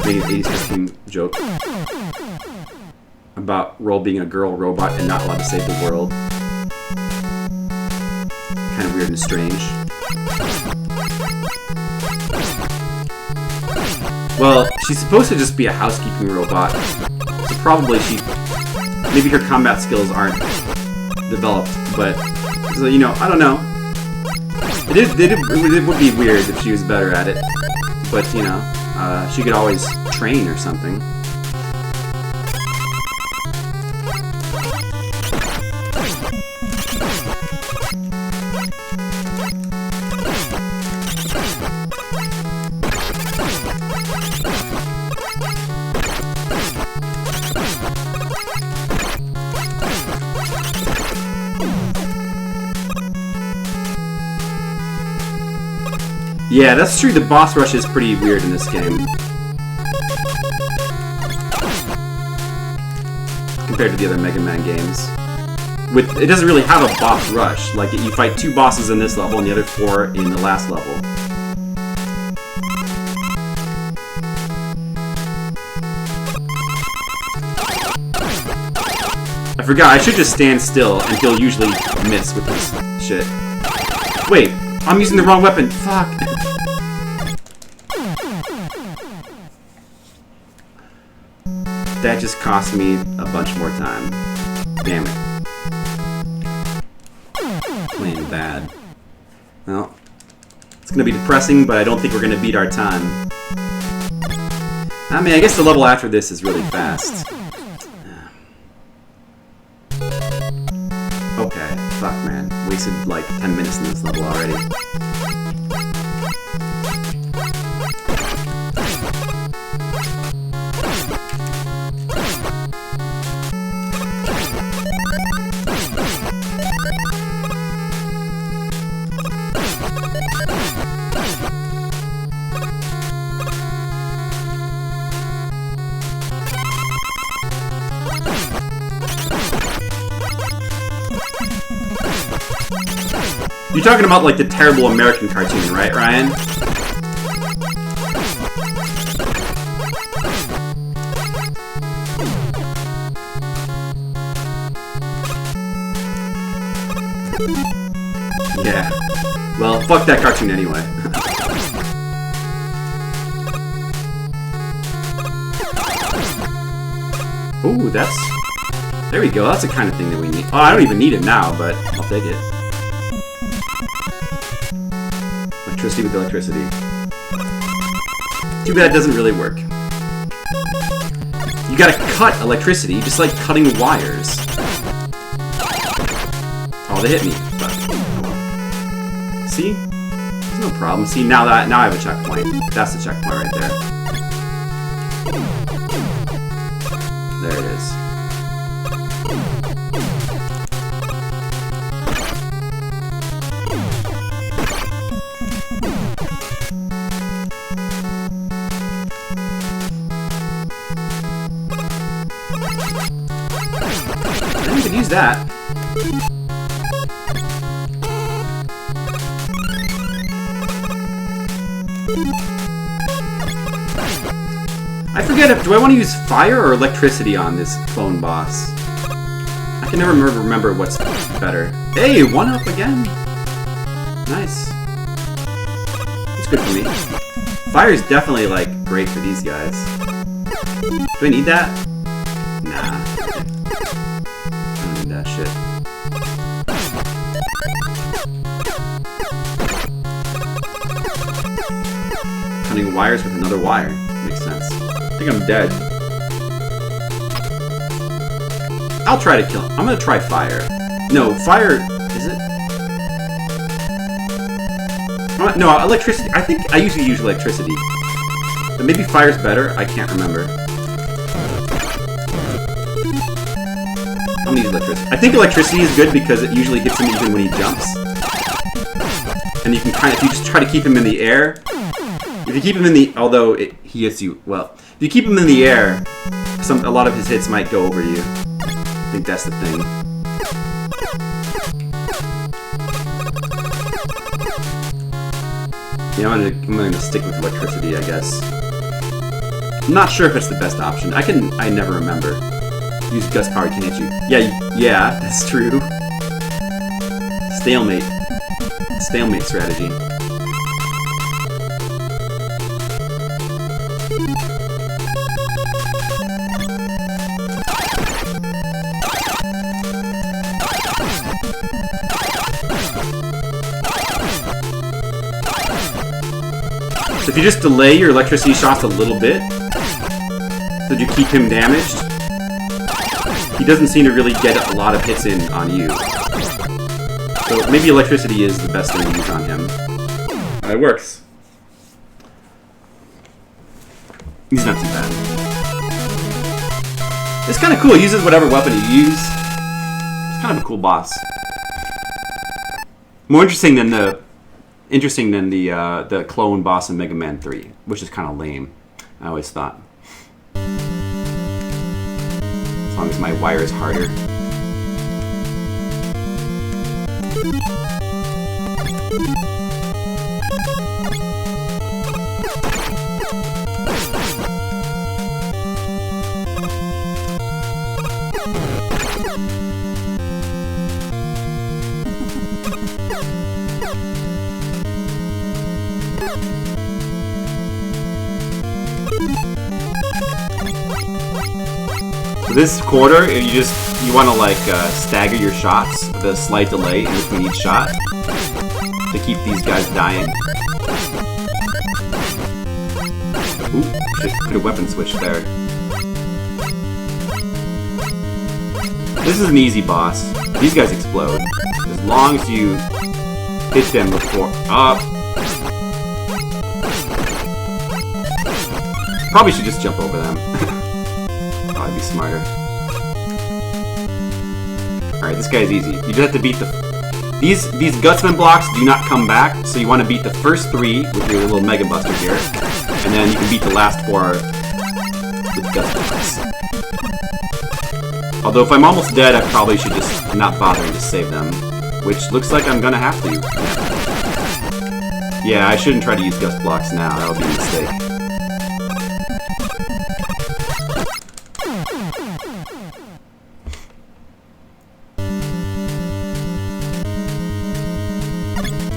[SPEAKER 3] Making an 80s cartoon joke about Roll being a girl robot and not allowed to save the world. Kind of weird and strange. Well, she's supposed to just be a housekeeping robot. probably maybe her combat skills aren't developed, but so, you know, I don't know. It would be weird if she was better at it, but you know, she could always train or something. Yeah, that's true. The boss rush is pretty weird in this game. Compared to the other Mega Man games. It doesn't really have a boss rush. Like, you fight 2 bosses in this level and the other 4 in the last level. I forgot, I should just stand still and he'll usually miss with this shit. Wait, I'm using the wrong weapon. Fuck. That just cost me a bunch more time. Damn it. Playing bad. Well, it's gonna be depressing, but I don't think we're gonna beat our time. I mean, I guess the level after this is really fast. Okay, fuck man. Wasted like 10 minutes in this level already. You're talking about like the terrible American cartoon, right, Ryan? Yeah. Well, fuck that cartoon anyway. Ooh, that's... There we go, that's the kind of thing that we need. Oh, I don't even need it now, but I'll take it. Electricity with electricity. Too bad it doesn't really work. You gotta cut electricity, just like cutting wires. Oh, they hit me. But, oh well. See? There's no problem. See, now I have a checkpoint. That's the checkpoint right there. There it is. You could use that. I forget if do I want to use fire or electricity on this phone boss. I can never remember what's better. Hey, 1-up again. Nice. It's good for me. Fire is definitely like great for these guys. Do I need that? Nah. That shit. Cutting wires with another wire. Makes sense. I think I'm dead. I'll try to kill him. I'm gonna try fire. No, fire... Is it? No, electricity. I think I usually use electricity. But maybe fire's better? I can't remember. I'm gonna use electricity. I think electricity is good because it usually hits him even when he jumps. And you can kind of, if you just try to keep him in the air, if you keep him in the, although he hits you, well, if you keep him in the air, a lot of his hits might go over you. I think that's the thing. Yeah, I'm gonna stick with electricity, I guess. I'm not sure if it's the best option. I never remember. Use gust power, can hit you. Yeah, that's true. Stalemate. Stalemate strategy. So if you just delay your electricity shots a little bit, so that you keep him damaged, he doesn't seem to really get a lot of hits in on you. So maybe electricity is the best thing to use on him. And it works. He's not too bad. It's kind of cool. He uses whatever weapon you use. It's kind of a cool boss. More interesting than the clone boss in Mega Man 3, which is kind of lame. I always thought. As long as my wire is harder. So this quarter, you want to like stagger your shots with a slight delay in between each shot to keep these guys dying. Ooh, shit, could have weapon switched there. This is an easy boss. These guys explode. As long as you hit them before... Probably should just jump over them. I'd be smarter. Alright, this guy's easy. You just have to beat the... These Gutsman blocks do not come back, so you want to beat the first 3 with your little Mega Buster here. And then you can beat the last 4 with Guts blocks. Although if I'm almost dead, I probably should just not bother and just save them. Which looks like I'm gonna have to. Yeah, I shouldn't try to use Guts blocks now. That would be a mistake.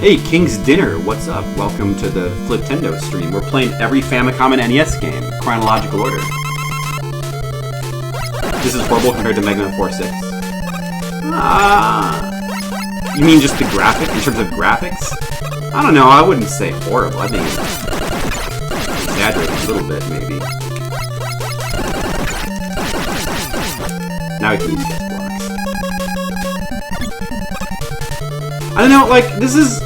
[SPEAKER 3] Hey, King's Dinner, what's up? Welcome to the Fliptendo stream. We're playing every Famicom and NES game, chronological order. This is horrible compared to Mega Man 4-6. You mean just the graphic, in terms of graphics? I don't know, I wouldn't say horrible. I think it's exaggerated a little bit, maybe. Now we can use guest blocks. I don't know, like, this is...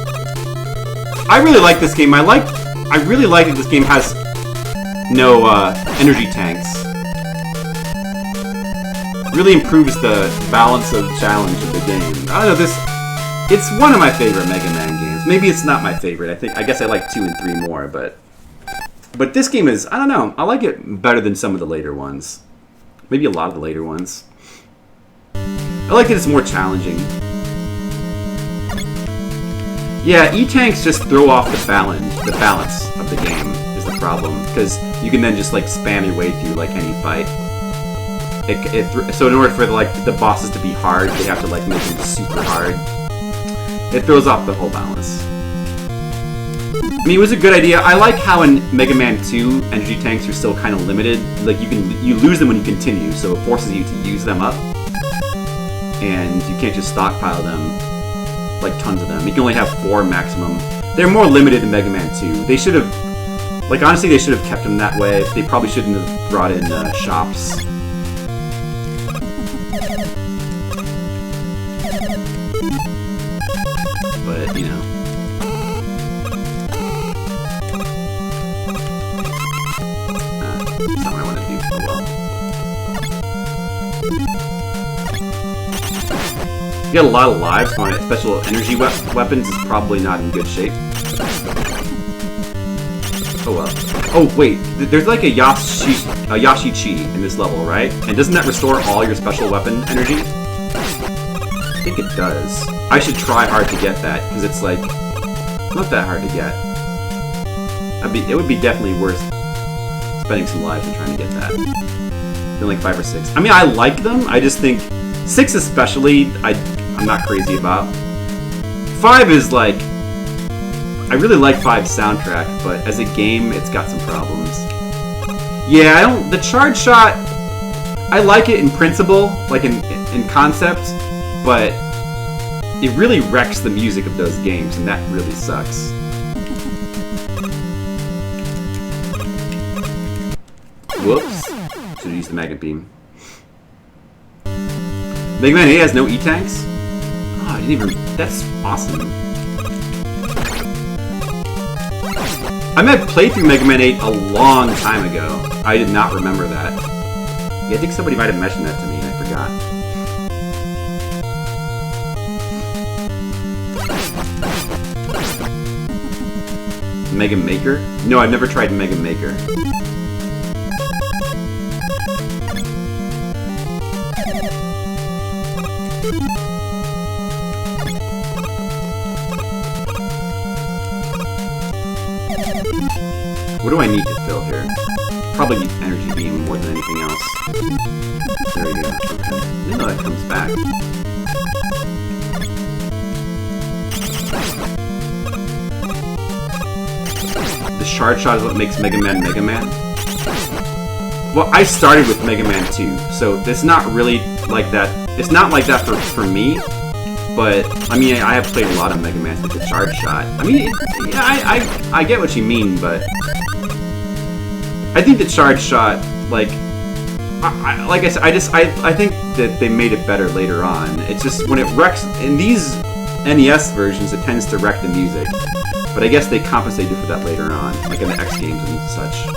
[SPEAKER 3] I really like this game. I really like that this game has no energy tanks. Really improves the balance of challenge of the game. I don't know, it's one of my favorite Mega Man games. Maybe it's not my favorite. I guess I like 2 and 3 more, but this game is, I don't know, I like it better than some of the later ones. Maybe a lot of the later ones. I like that it's more challenging. Yeah, E-tanks just throw off the balance of the game is the problem, because you can then just like spam your way through like any fight. So in order for the bosses to be hard, they have to like make them super hard. It throws off the whole balance. I mean, it was a good idea. I like how in Mega Man 2, energy tanks are still kind of limited. Like you lose them when you continue, so it forces you to use them up, and you can't just stockpile them like tons of them. You can only have 4 maximum. They're more limited in Mega Man 2. They should have, like honestly, they should have kept them that way. They probably shouldn't have brought in shops. But, you know. That's not what I want to do. Oh well. You got a lot of lives, so my special energy weapons is probably not in good shape. Oh well. Oh wait, there's like a Yashi-Chi in this level, right? And doesn't that restore all your special weapon energy? I think it does. I should try hard to get that, because it's like, not that hard to get. It would be definitely worth spending some lives and trying to get that. Then like 5 or 6. I mean, I like them, I just think 6 especially, I'm not crazy about. 5 is like, I really like 5's soundtrack, but as a game, it's got some problems. Yeah, the charge shot, I like it in principle, like in concept, but it really wrecks the music of those games, and that really sucks. Whoops. Should have used the magnet beam. Mega Man 8 has no E-tanks? Oh, I didn't even... That's awesome. I mean, I played through Mega Man 8 a long time ago. I did not remember that. Yeah, I think somebody might have mentioned that to me and I forgot. Mega Maker? No, I've never tried Mega Maker. What do I need to fill here? Probably need energy beam more than anything else. There we go. Okay. No, that comes back. The shard shot is what makes Mega Man Mega Man. Well, I started with Mega Man 2, so it's not really like that. It's not like that for me. But I mean, I have played a lot of Mega Man with the charge shot. I mean, yeah, I get what you mean, but I think the charge shot, like I said, I think that they made it better later on. It's just when it wrecks in these NES versions, it tends to wreck the music. But I guess they compensated for that later on, like in the X games and such.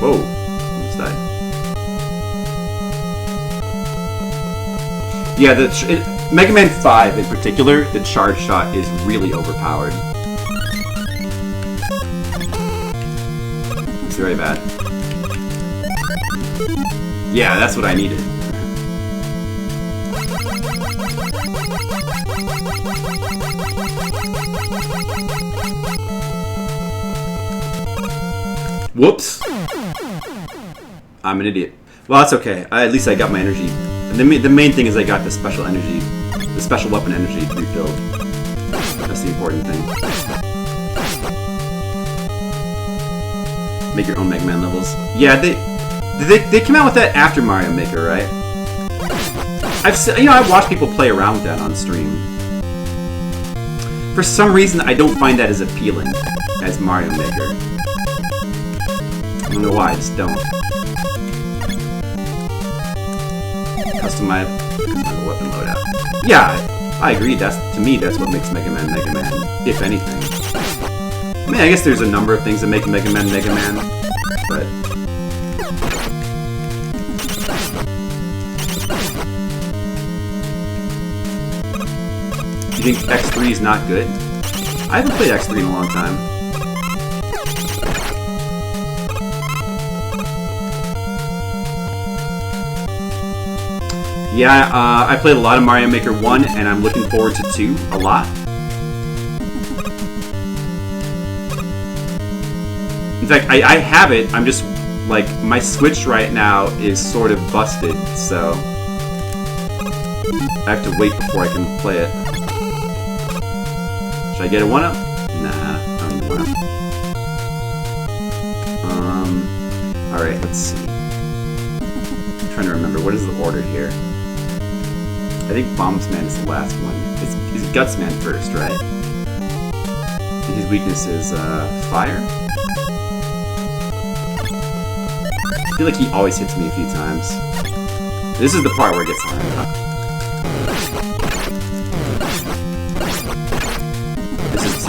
[SPEAKER 3] Whoa, almost died. Yeah, Mega Man 5 in particular, the charge shot is really overpowered. It's very bad. Yeah, that's what I needed. Whoops. I'm an idiot. Well, that's okay. At least I got my energy. The main thing is I got the special energy, the special weapon energy refilled. That's the important thing. Make your own Mega Man levels. Yeah, they came out with that after Mario Maker, right? I've watched people play around with that on stream. For some reason, I don't find that as appealing as Mario Maker. I don't know why, I just don't. Customize the weapon loadout. Yeah, I agree. To me, that's what makes Mega Man Mega Man, if anything. I mean, I guess there's a number of things that make Mega Man Mega Man, but you think X3 is not good? I haven't played X3 in a long time. Yeah, I played a lot of Mario Maker 1, and I'm looking forward to 2 a lot. In fact, I have it, I'm just, like, my Switch right now is sort of busted, so I have to wait before I can play it. Should I get a 1-up? Nah, I don't need a 1-up. Alright, let's see. I'm trying to remember, what is the order here? I think Bombsman is the last one. It's Gutsman first, right? His weakness is fire. I feel like he always hits me a few times. This is the part where it gets hard.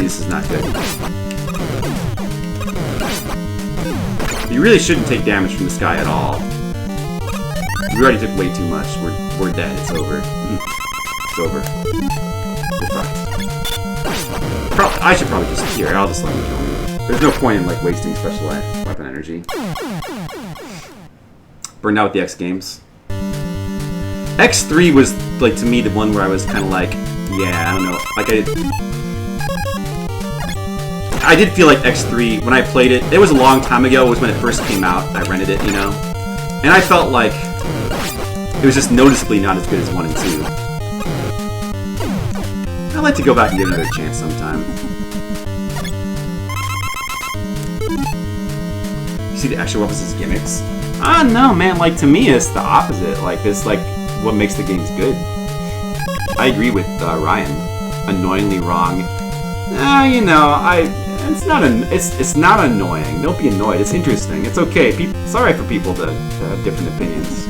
[SPEAKER 3] This is not good. You really shouldn't take damage from this guy at all. We already took way too much. We're dead. It's over. It's over. We're fucked. I should probably just here. I'll just let him kill me. There's no point in like wasting special weapon energy. Burned out with the X games. X3 was like to me the one where I was kind of like, yeah, I don't know. Like I did feel like X3 when I played it. It was a long time ago. It was when it first came out. I rented it, you know, and I felt like it was just noticeably not as good as 1 and 2. I'd like to go back and give it another chance sometime. You see the extra weapons as gimmicks? Ah, no, man. Like to me, it's the opposite. Like this, like what makes the games good. I agree with Ryan. Annoyingly wrong. You know, it's not annoying. Don't be annoyed. It's interesting. It's okay. It's alright for people to have different opinions.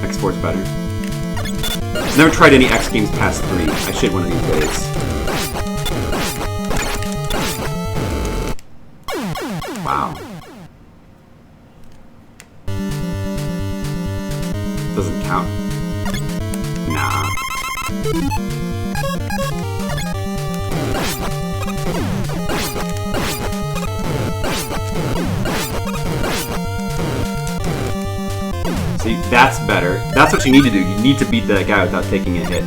[SPEAKER 3] X4's better. Never tried any X games past 3. I should one of these days. Wow. Doesn't count. Nah. See, that's better. That's what you need to do. You need to beat that guy without taking a hit.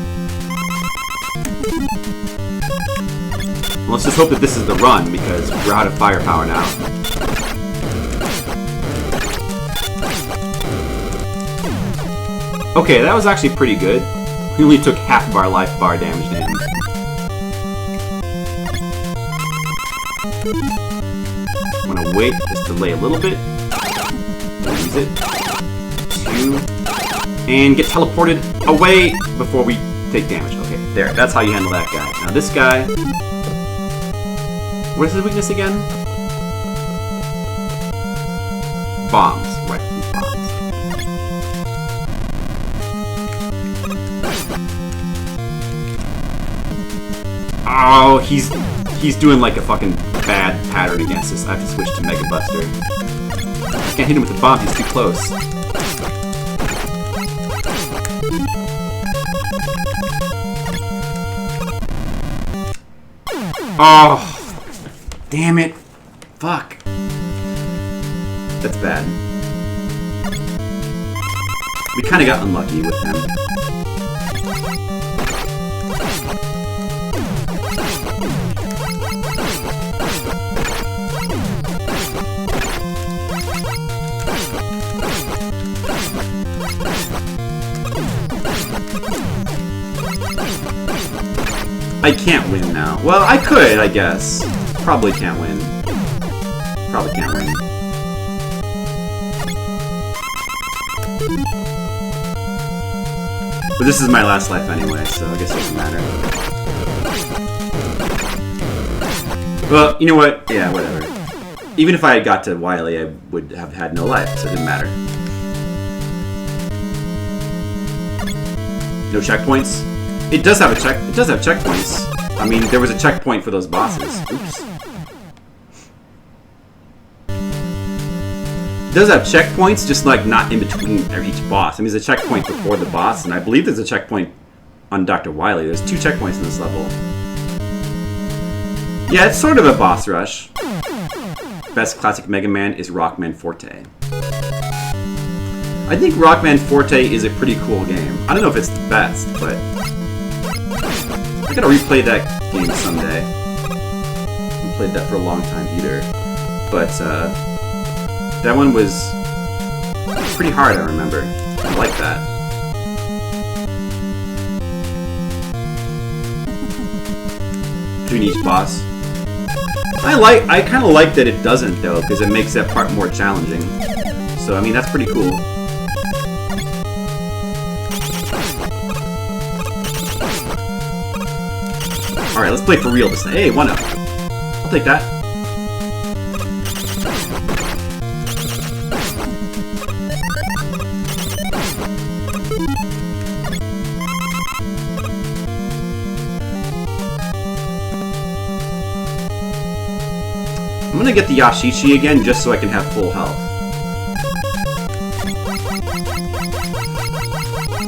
[SPEAKER 3] Let's just hope that this is the run, because we're out of firepower now. Okay, that was actually pretty good. We only took half of our life bar damage to him. I'm gonna wait, just delay a little bit. Use it. 2. And get teleported away before we take damage. Okay, there. That's how you handle that guy. Now this guy... What's his weakness again? Bombs. Right, he's bombs. Oh, he's doing like a fucking bad pattern against us. I have to switch to Mega Buster. I can't hit him with the bomb, he's too close. Oh, damn it. Fuck. That's bad. We kind of got unlucky with him. I can't win now. Well, I could, I guess. Probably can't win. Probably can't win. But this is my last life anyway, so I guess it doesn't matter. Well, you know what? Yeah, whatever. Even if I had got to Wily, I would have had no life, so it didn't matter. No checkpoints? It does have a check. It does have checkpoints. I mean, there was a checkpoint for those bosses. Oops. It does have checkpoints, just like not in between each boss. I mean, there's a checkpoint before the boss, and I believe there's a checkpoint on Dr. Wily. There's 2 checkpoints in this level. Yeah, it's sort of a boss rush. Best classic Mega Man is Rockman Forte. I think Rockman Forte is a pretty cool game. I don't know if it's the best, but I gotta replay that game someday. I haven't played that for a long time either. But that one was pretty hard, I remember. I like that. Between each boss. I kind of like that it doesn't, though, because it makes that part more challenging. So, I mean, that's pretty cool. Alright, let's play for real this time. Hey, 1-up. I'll take that. I'm gonna get the Yashichi again just so I can have full health.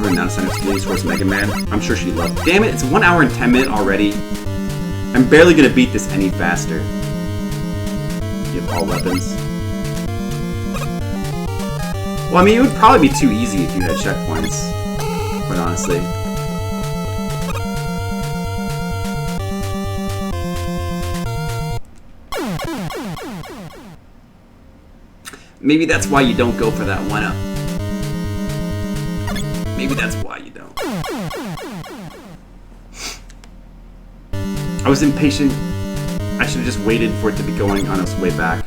[SPEAKER 3] We're now Center Skills towards Mega Man. I'm sure she'd love it. Damn it, it's 1 hour and 10 minutes already. I'm barely gonna beat this any faster. You have all weapons. Well, I mean, it would probably be too easy if you had checkpoints. Quite honestly. Maybe that's why you don't go for that 1-up. Maybe that's why you don't. I was impatient. I should have just waited for it to be going on its way back.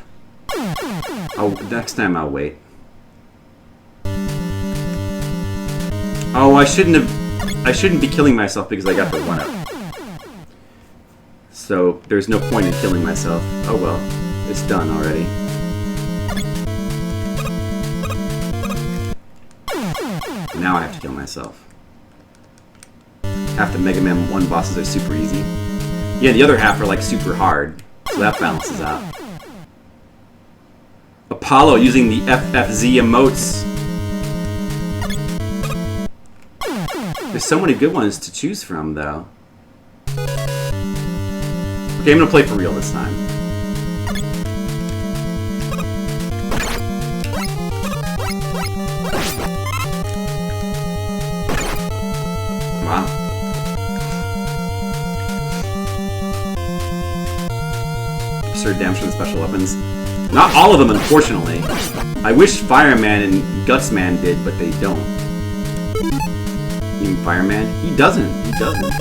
[SPEAKER 3] Oh, next time I'll wait. Oh, I shouldn't be killing myself because I got the 1-up. So there's no point in killing myself. Oh well, it's done already. Now I have to kill myself. Half the Mega Man 1 bosses are super easy. Yeah, the other half are like super hard. So that balances out. Apollo using the FFZ emotes. There's so many good ones to choose from, though. Okay, I'm gonna play for real this time. Wow. Absurd damage from the special weapons. Not all of them, unfortunately. I wish Fireman and Gutsman did, but they don't. Even Fireman? He doesn't. He doesn't.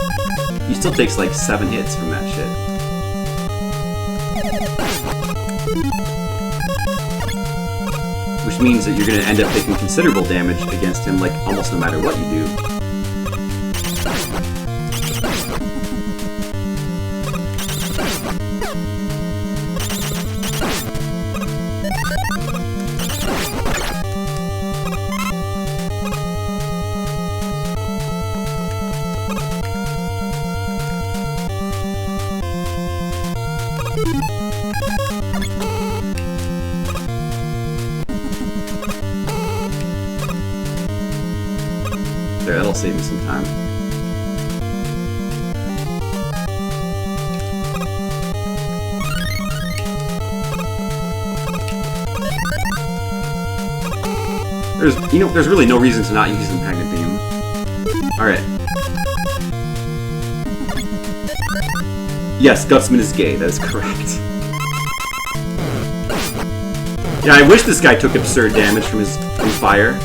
[SPEAKER 3] He still takes like 7 hits from that shit. Which means that you're going to end up taking considerable damage against him, like almost no matter what you do. There, that'll save me some time. There's really no reason to not use the magnet beam. Alright. Yes, Gutsman is gay, that is correct. Yeah, I wish this guy took absurd damage from fire.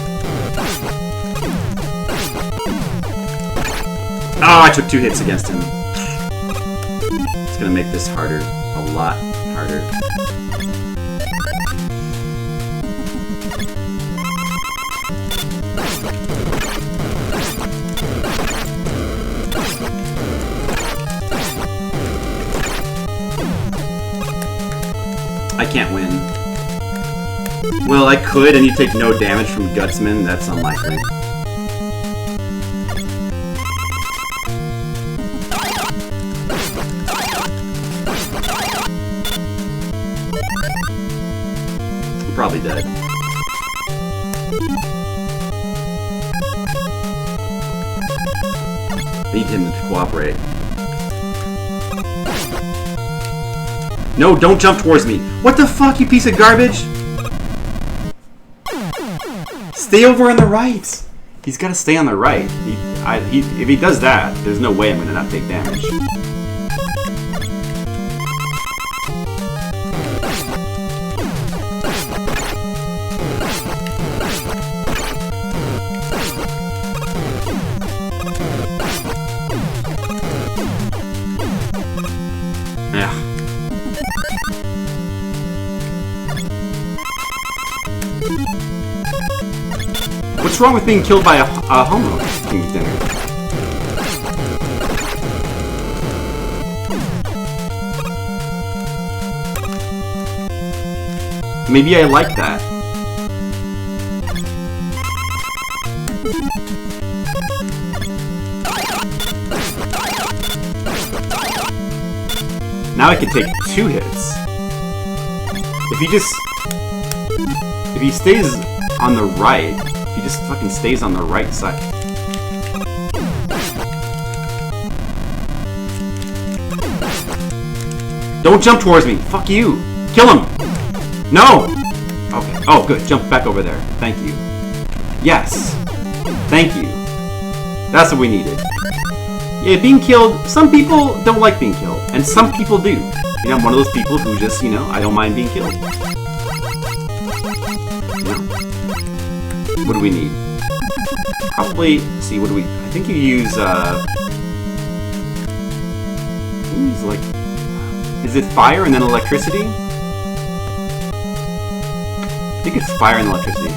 [SPEAKER 3] Oh, I took 2 hits against him. It's gonna make this harder. A lot harder. I can't win. Well, I could, and you take no damage from Gutsman. That's unlikely. Probably dead. Need him to cooperate. No, don't jump towards me. What the fuck, you piece of garbage? Stay over on the right. He's got to stay on the right. If he does that, there's no way I'm gonna not take damage. What's wrong with being killed by a homo King's Dinner? Maybe I like that. Now I can take 2 hits. If he stays on the right, he just fucking stays on the right side. Don't jump towards me. Fuck you. Kill him. No. Okay. Oh, good. Jump back over there. Thank you. Yes. Thank you. That's what we needed. Yeah, being killed, some people don't like being killed, and some people do. You know, I'm one of those people who just, I don't mind being killed. What do we need? Probably, see, what do we... I think you use, like... Is it fire and then electricity? I think it's fire and electricity.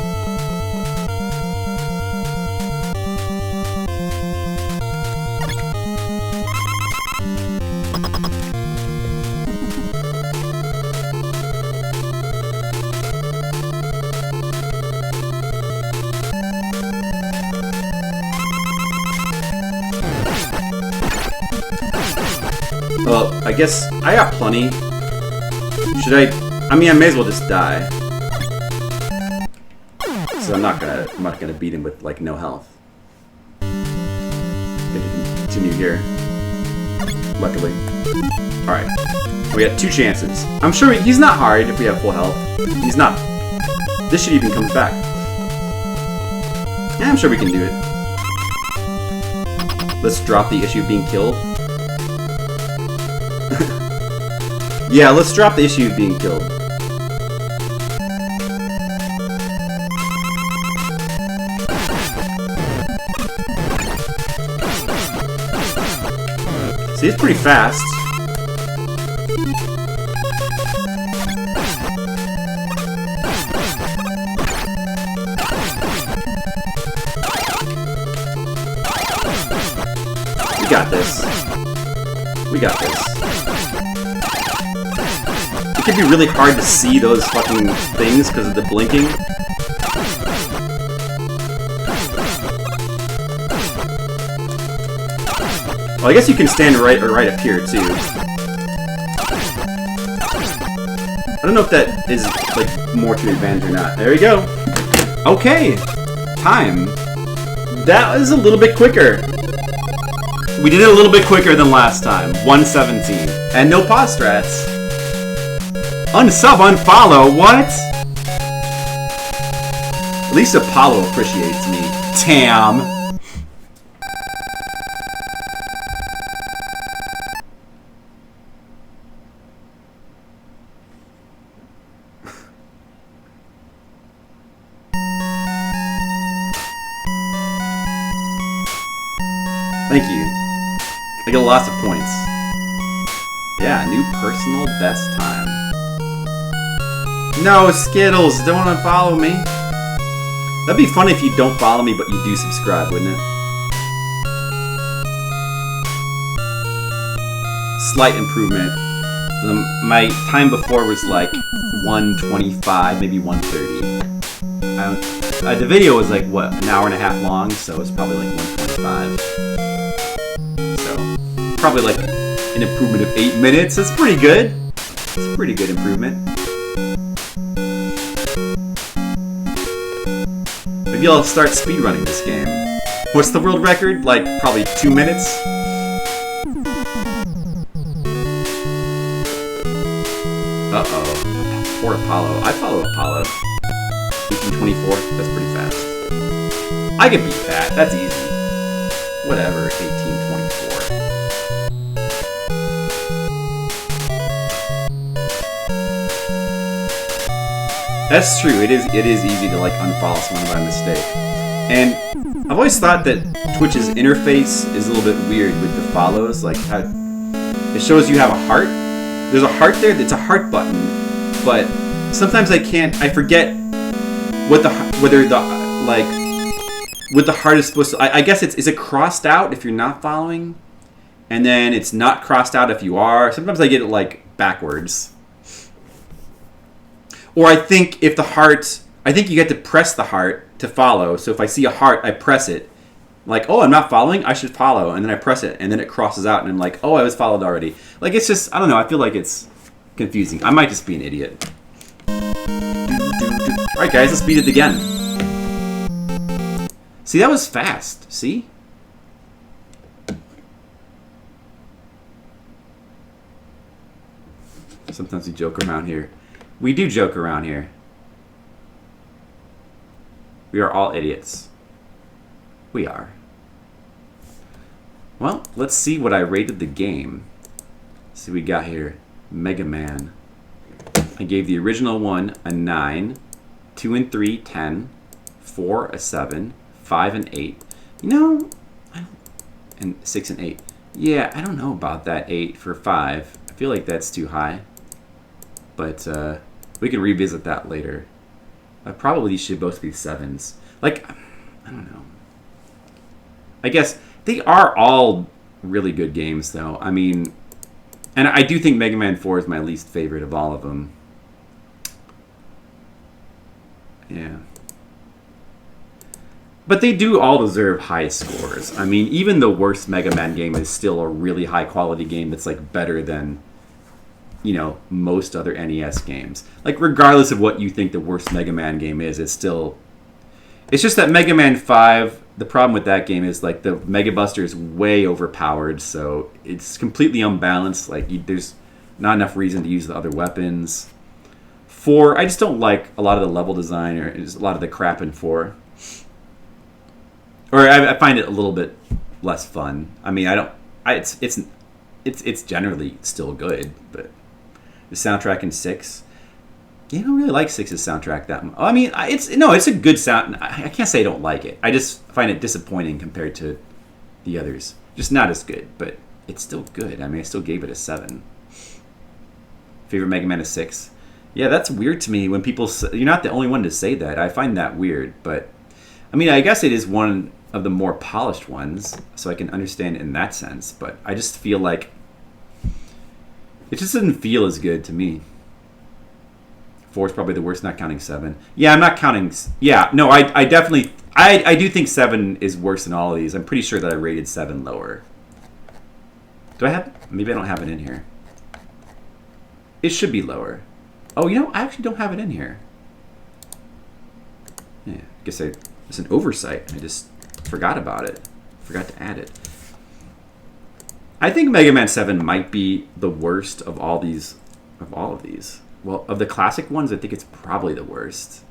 [SPEAKER 3] Well, I guess I got plenty. Should I? I mean, I may as well just die. So I'm not gonna beat him with like no health. Gonna continue here. Luckily. All right. We got 2 chances. I'm sure he's not hard if we have full health. He's not. This shit even comes back. Yeah, I'm sure we can do it. Let's drop the issue of being killed. Yeah, let's drop the issue of being killed. See, it's pretty fast. We got this. We got this. It could be really hard to see those fucking things because of the blinking. Well, I guess you can stand right up here too. I don't know if that is like more to advantage or not. There we go. Okay, time. That was a little bit quicker. We did it a little bit quicker than last time. 117. And no pause strats. Unsub, unfollow, what? At least Apollo appreciates me. Tam. Thank you. I get lots of points. Yeah, new personal best time. No, Skittles, don't unfollow me. That'd be funny if you don't follow me, but you do subscribe, wouldn't it? Slight improvement. My time before was like 1:25, maybe 1:30. The video was like, what, an hour and a half long, so it's probably like 1:25. So, probably like an improvement of 8 minutes. That's pretty good. It's a pretty good improvement. Maybe I'll start speedrunning this game. What's the world record? Like, probably 2 minutes? Uh-oh. Poor Apollo. I follow Apollo. 1824. That's pretty fast. I can beat that. That's easy. Whatever. 1824. That's true. It is easy to like unfollow someone by mistake. And I've always thought that Twitch's interface is a little bit weird with the follows. Like how it shows you have a heart. There's a heart there. That's a heart button. But sometimes I forget what the heart is supposed to. I guess is it crossed out if you're not following, and then it's not crossed out if you are. Sometimes I get it like backwards. Or I think if the heart, I think you get to press the heart to follow. So if I see a heart, I press it. Like, oh, I'm not following, I should follow. And then I press it, and then it crosses out, and I'm like, oh, I was followed already. Like, it's just, I don't know, I feel like it's confusing. I might just be an idiot. Alright, guys, let's beat it again. See, that was fast. See? Sometimes we joke around here. We do joke around here. We are all idiots. We are. Well, let's see what I rated the game. Let's see what we got here. Mega Man. I gave the original one a 9, 2 and 3, 10, 4 a 7, 5 and 8. You know, and 6 and 8. Yeah, I don't know about that 8 for 5. I feel like that's too high. But we can revisit that later. Probably these should both be 7s. Like, I don't know. I guess they are all really good games, though. I mean, and I do think Mega Man 4 is my least favorite of all of them. Yeah.
[SPEAKER 1] But they do all deserve high scores. I mean, even the worst Mega Man game is still a really high quality game that's like better than, you know, most other NES games. Like, regardless of what you think the worst Mega Man game is, it's still... It's just that Mega Man 5, the problem with that game is, like, the Mega Buster is way overpowered, so it's completely unbalanced. Like, there's not enough reason to use the other weapons. 4, I just don't like a lot of the level design, or a lot of the crap in 4. Or I find it a little bit less fun. I mean, it's generally still good, but the soundtrack in 6, I don't really like 6's soundtrack that much. I mean, it's a good sound. I can't say I don't like it. I just find it disappointing compared to the others. Just not as good, but it's still good. I mean, I still gave it a 7. Favorite Mega Man is 6. Yeah, that's weird to me when people say, you're not the only one to say that. I find that weird, but I mean, I guess it is one of the more polished ones, so I can understand it in that sense, but I just feel like it just doesn't feel as good to me. 4 is probably the worst, not counting 7. Yeah, I'm not counting... Yeah, no, I definitely... I do think 7 is worse than all of these. I'm pretty sure that I rated 7 lower. Do I have... Maybe I don't have it in here. It should be lower. Oh, you know, I actually don't have it in here. Yeah, I guess it's an oversight. I just forgot about it. Forgot to add it. I think Mega Man 7 might be the worst of all these... Of all of these. Well, of the classic ones, I think it's probably the worst.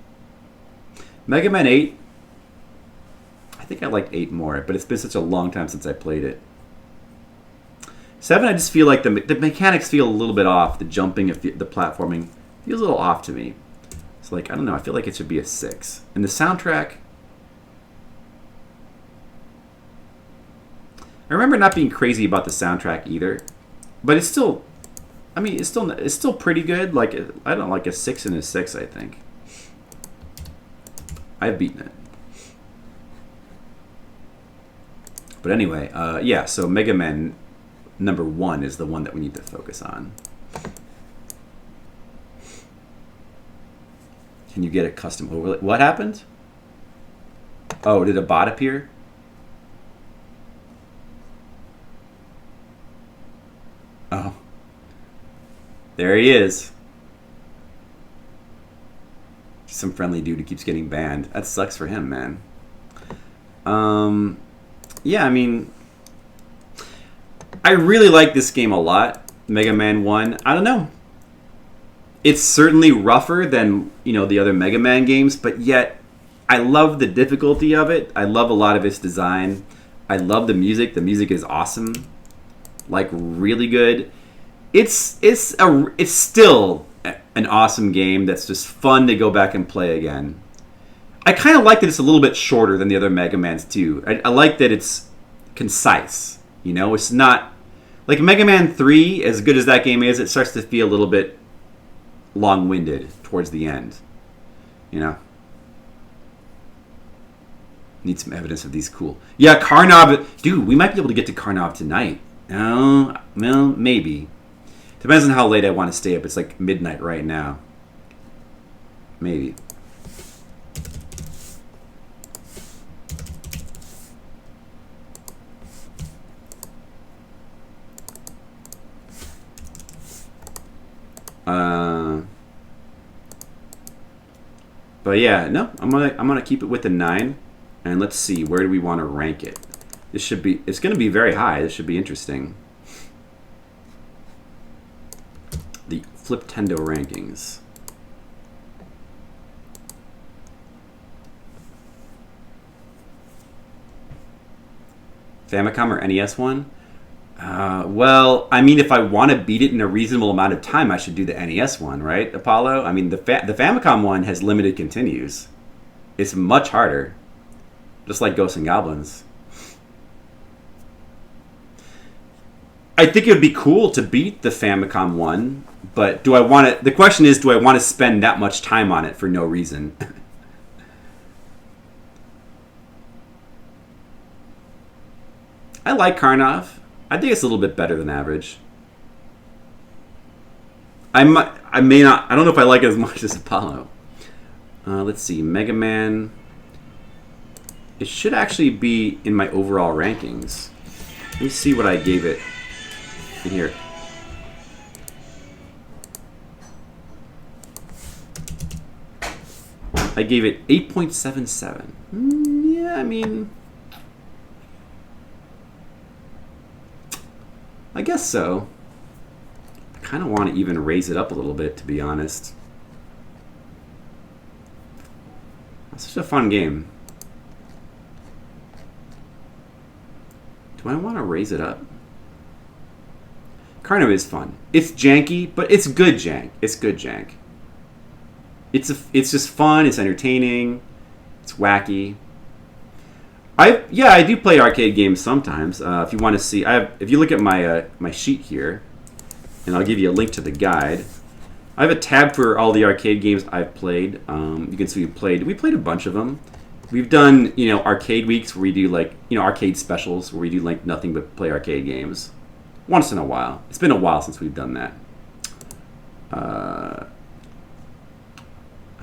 [SPEAKER 1] Mega Man 8, I think I like 8 more, but it's been such a long time since I played it. 7, I just feel like the mechanics feel a little bit off. The jumping, the platforming feels a little off to me. It's like, I don't know, I feel like it should be a 6. And the soundtrack, I remember not being crazy about the soundtrack either, but it's still... I mean, it's still pretty good. Like, I don't like a 6 and a 6, I think. I've beaten it. But anyway, yeah, so Mega Man number 1 is the one that we need to focus on. Can you get a custom overlay? What happened? Oh, did a bot appear? Oh. There he is. Some friendly dude who keeps getting banned. That sucks for him, man. Yeah, I mean, I really like this game a lot. Mega Man 1. I don't know. It's certainly rougher than, you know, the other Mega Man games, but yet I love the difficulty of it. I love a lot of its design. I love the music. The music is awesome. Like, really good. It's still an awesome game that's just fun to go back and play again. I kind of like that it's a little bit shorter than the other Mega Mans too. I like that it's concise. You know, it's not like Mega Man 3. As good as that game is, it starts to feel a little bit long-winded towards the end. You know, need some evidence of these cool. Yeah, Karnov, dude. We might be able to get to Karnov tonight. No, well, maybe. Depends on how late I want to stay up. It's like midnight right now. Maybe. But yeah, no, I'm gonna keep it with the 9, and let's see, where do we want to rank it? It's gonna be very high. This should be interesting. The Fliptendo rankings. Famicom or NES one? Well, I mean, if I want to beat it in a reasonable amount of time, I should do the NES one, right, Apollo? I mean, the Famicom one has limited continues. It's much harder. Just like Ghosts and Goblins. I think it would be cool to beat the Famicom one, but do I want to... The question is, do I want to spend that much time on it for no reason? I like Karnov. I think it's a little bit better than average. I may not... I don't know if I like it as much as Apollo. Let's see. Mega Man...
[SPEAKER 3] It should actually be in my overall rankings. Let me see what I gave it in here. I gave it 8.77. Yeah, I mean, I guess so. I kind of want to even raise it up a little bit, to be honest. It's such a fun game. Do I want to raise it up? Carno is fun. It's janky, but it's good jank. It's good jank. It's just fun. It's entertaining. It's wacky. I do play arcade games sometimes. If you want to see, if you look at my my sheet here, and I'll give you a link to the guide. I have a tab for all the arcade games I've played. You can see we played a bunch of them. We've done arcade weeks where we do like arcade specials where we do like nothing but play arcade games once in a while. It's been a while since we've done that.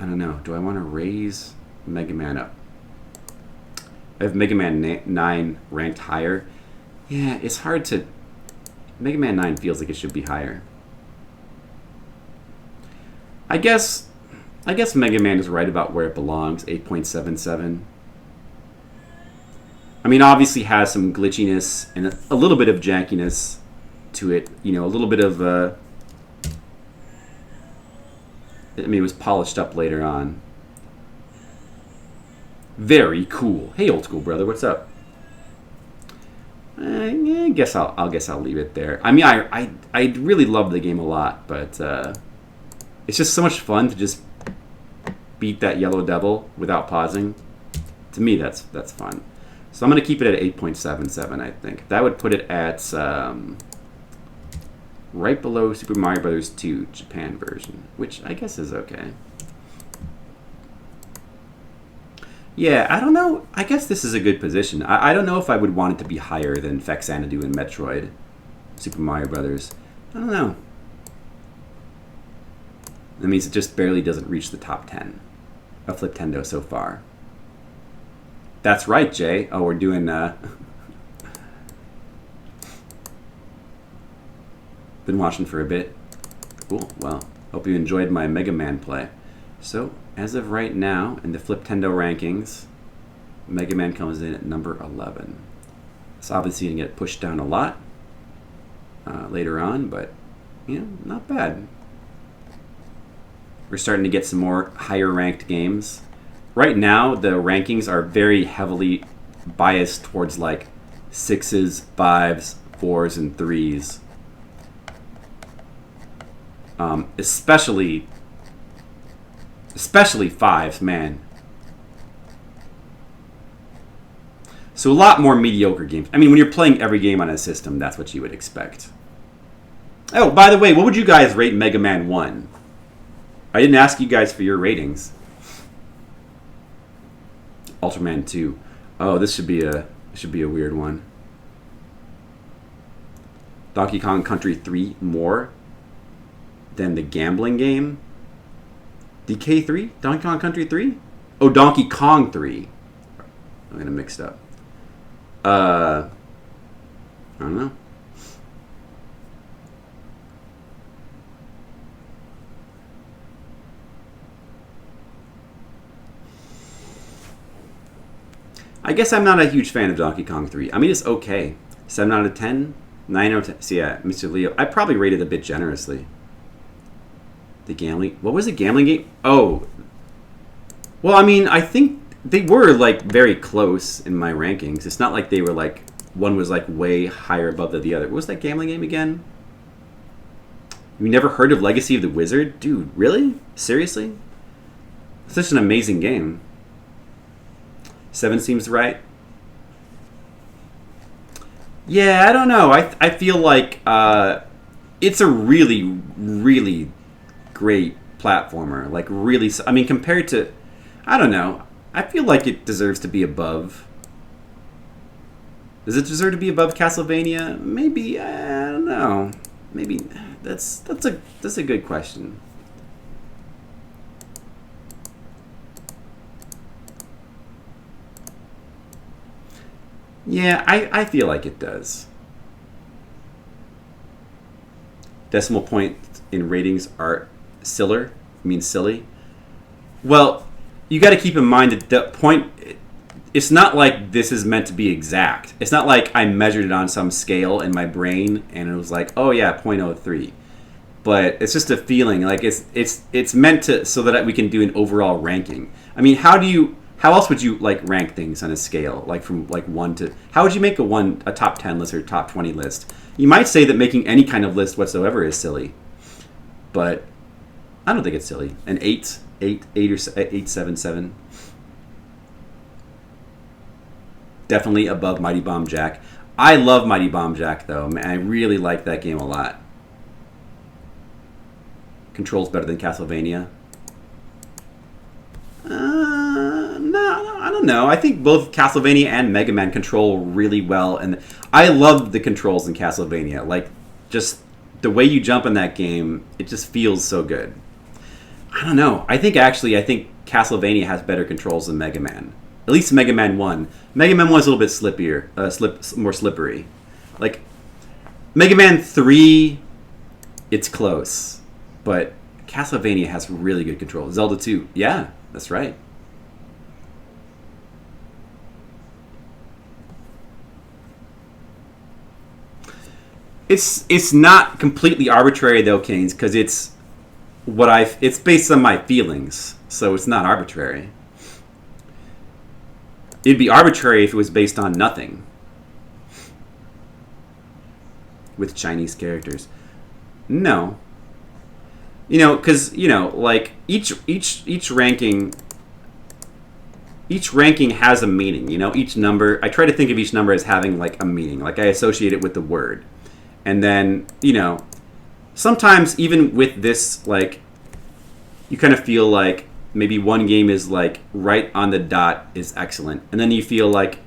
[SPEAKER 3] I don't know. Do I want to raise Mega Man up? I have Mega Man 9 ranked higher. Yeah, it's hard to... Mega Man 9 feels like it should be higher. I guess Mega Man is right about where it belongs, 8.77. I mean, obviously has some glitchiness and a little bit of jankiness to it. A little bit of... I mean, it was polished up later on. Very cool. Hey, old school brother, what's up? I guess I'll leave it there. I mean, I really love the game a lot, but it's just so much fun to just beat that yellow devil without pausing. To me, that's fun. So I'm gonna keep it at 8.77. I think that would put it at right below Super Mario Bros. 2 Japan version, which I guess is okay. Yeah, I don't know. I guess this is a good position. I don't know if I would want it to be higher than Fex Xanadu and Metroid, Super Mario Brothers. I don't know. That means it just barely doesn't reach the top 10 of Fliptendo so far. That's right, Jay. Oh, we're doing... Been watching for a bit. Cool. Well, hope you enjoyed my Mega Man play. So, as of right now, in the Fliptendo rankings, Mega Man comes in at number 11. It's obviously going to get pushed down a lot later on, but, not bad. We're starting to get some more higher ranked games. Right now, the rankings are very heavily biased towards like 6s, 5s, 4s, and 3s. Especially 5s, man. So a lot more mediocre games. I mean, when you're playing every game on a system, that's what you would expect. Oh, by the way, what would you guys rate Mega Man 1? I didn't ask you guys for your ratings. Ultraman 2. Oh, this should be a weird one. Donkey Kong Country 3 more than the gambling game. DK3? Donkey Kong Country 3? Oh, Donkey Kong 3. I'm gonna mix it up. I don't know. I guess I'm not a huge fan of Donkey Kong 3. I mean, it's okay. 7 out of 10? 9 out of 10? So yeah, Mr. Leo. I probably rated a bit generously. The gambling... What was the gambling game? Oh. Well, I mean, I think they were, like, very close in my rankings. It's not like they were, like... One was, like, way higher above the other. What was that gambling game again? You never heard of Legacy of the Wizard? Dude, really? Seriously? It's such an amazing game. 7 seems right. Yeah, I don't know. I feel like it's a really, really great platformer. Like, really... I mean, compared to... I don't know. I feel like it deserves to be above... Does it deserve to be above Castlevania? Maybe. I don't know. Maybe. That's a good question. Yeah, I feel like it does. Decimal points in ratings are silly. Means silly. Well, you got to keep in mind that the point. It's not like this is meant to be exact. It's not like I measured it on some scale in my brain and it was like, oh yeah, 0.03. But it's just a feeling. Like it's meant to so that we can do an overall ranking. I mean, how else would you like rank things on a scale, like from like 1 to? How would you make a top 10 list or top 20 list? You might say that making any kind of list whatsoever is silly, but I don't think it's silly. An 8 or 877. Definitely above Mighty Bomb Jack. I love Mighty Bomb Jack though. Man, I really like that game a lot. Controls better than Castlevania. No, I don't know. I think both Castlevania and Mega Man control really well, and I love the controls in Castlevania. Like, just the way you jump in that game, it just feels so good. I don't know. I think Castlevania has better controls than Mega Man. At least Mega Man 1. Mega Man 1 is a little bit more slippery. Like, Mega Man 3, it's close. But Castlevania has really good control. Zelda 2, yeah, that's right. It's not completely arbitrary though, Canes, because it's based on my feelings, so it's not arbitrary. It'd be arbitrary if it was based on nothing. With Chinese characters. No. Because, like, each ranking has a meaning, each number, I try to think of each number as having, like, a meaning. Like, I associate it with the word. And then, sometimes even with this, like, you kind of feel like maybe one game is like right on the dot is excellent, and then you feel like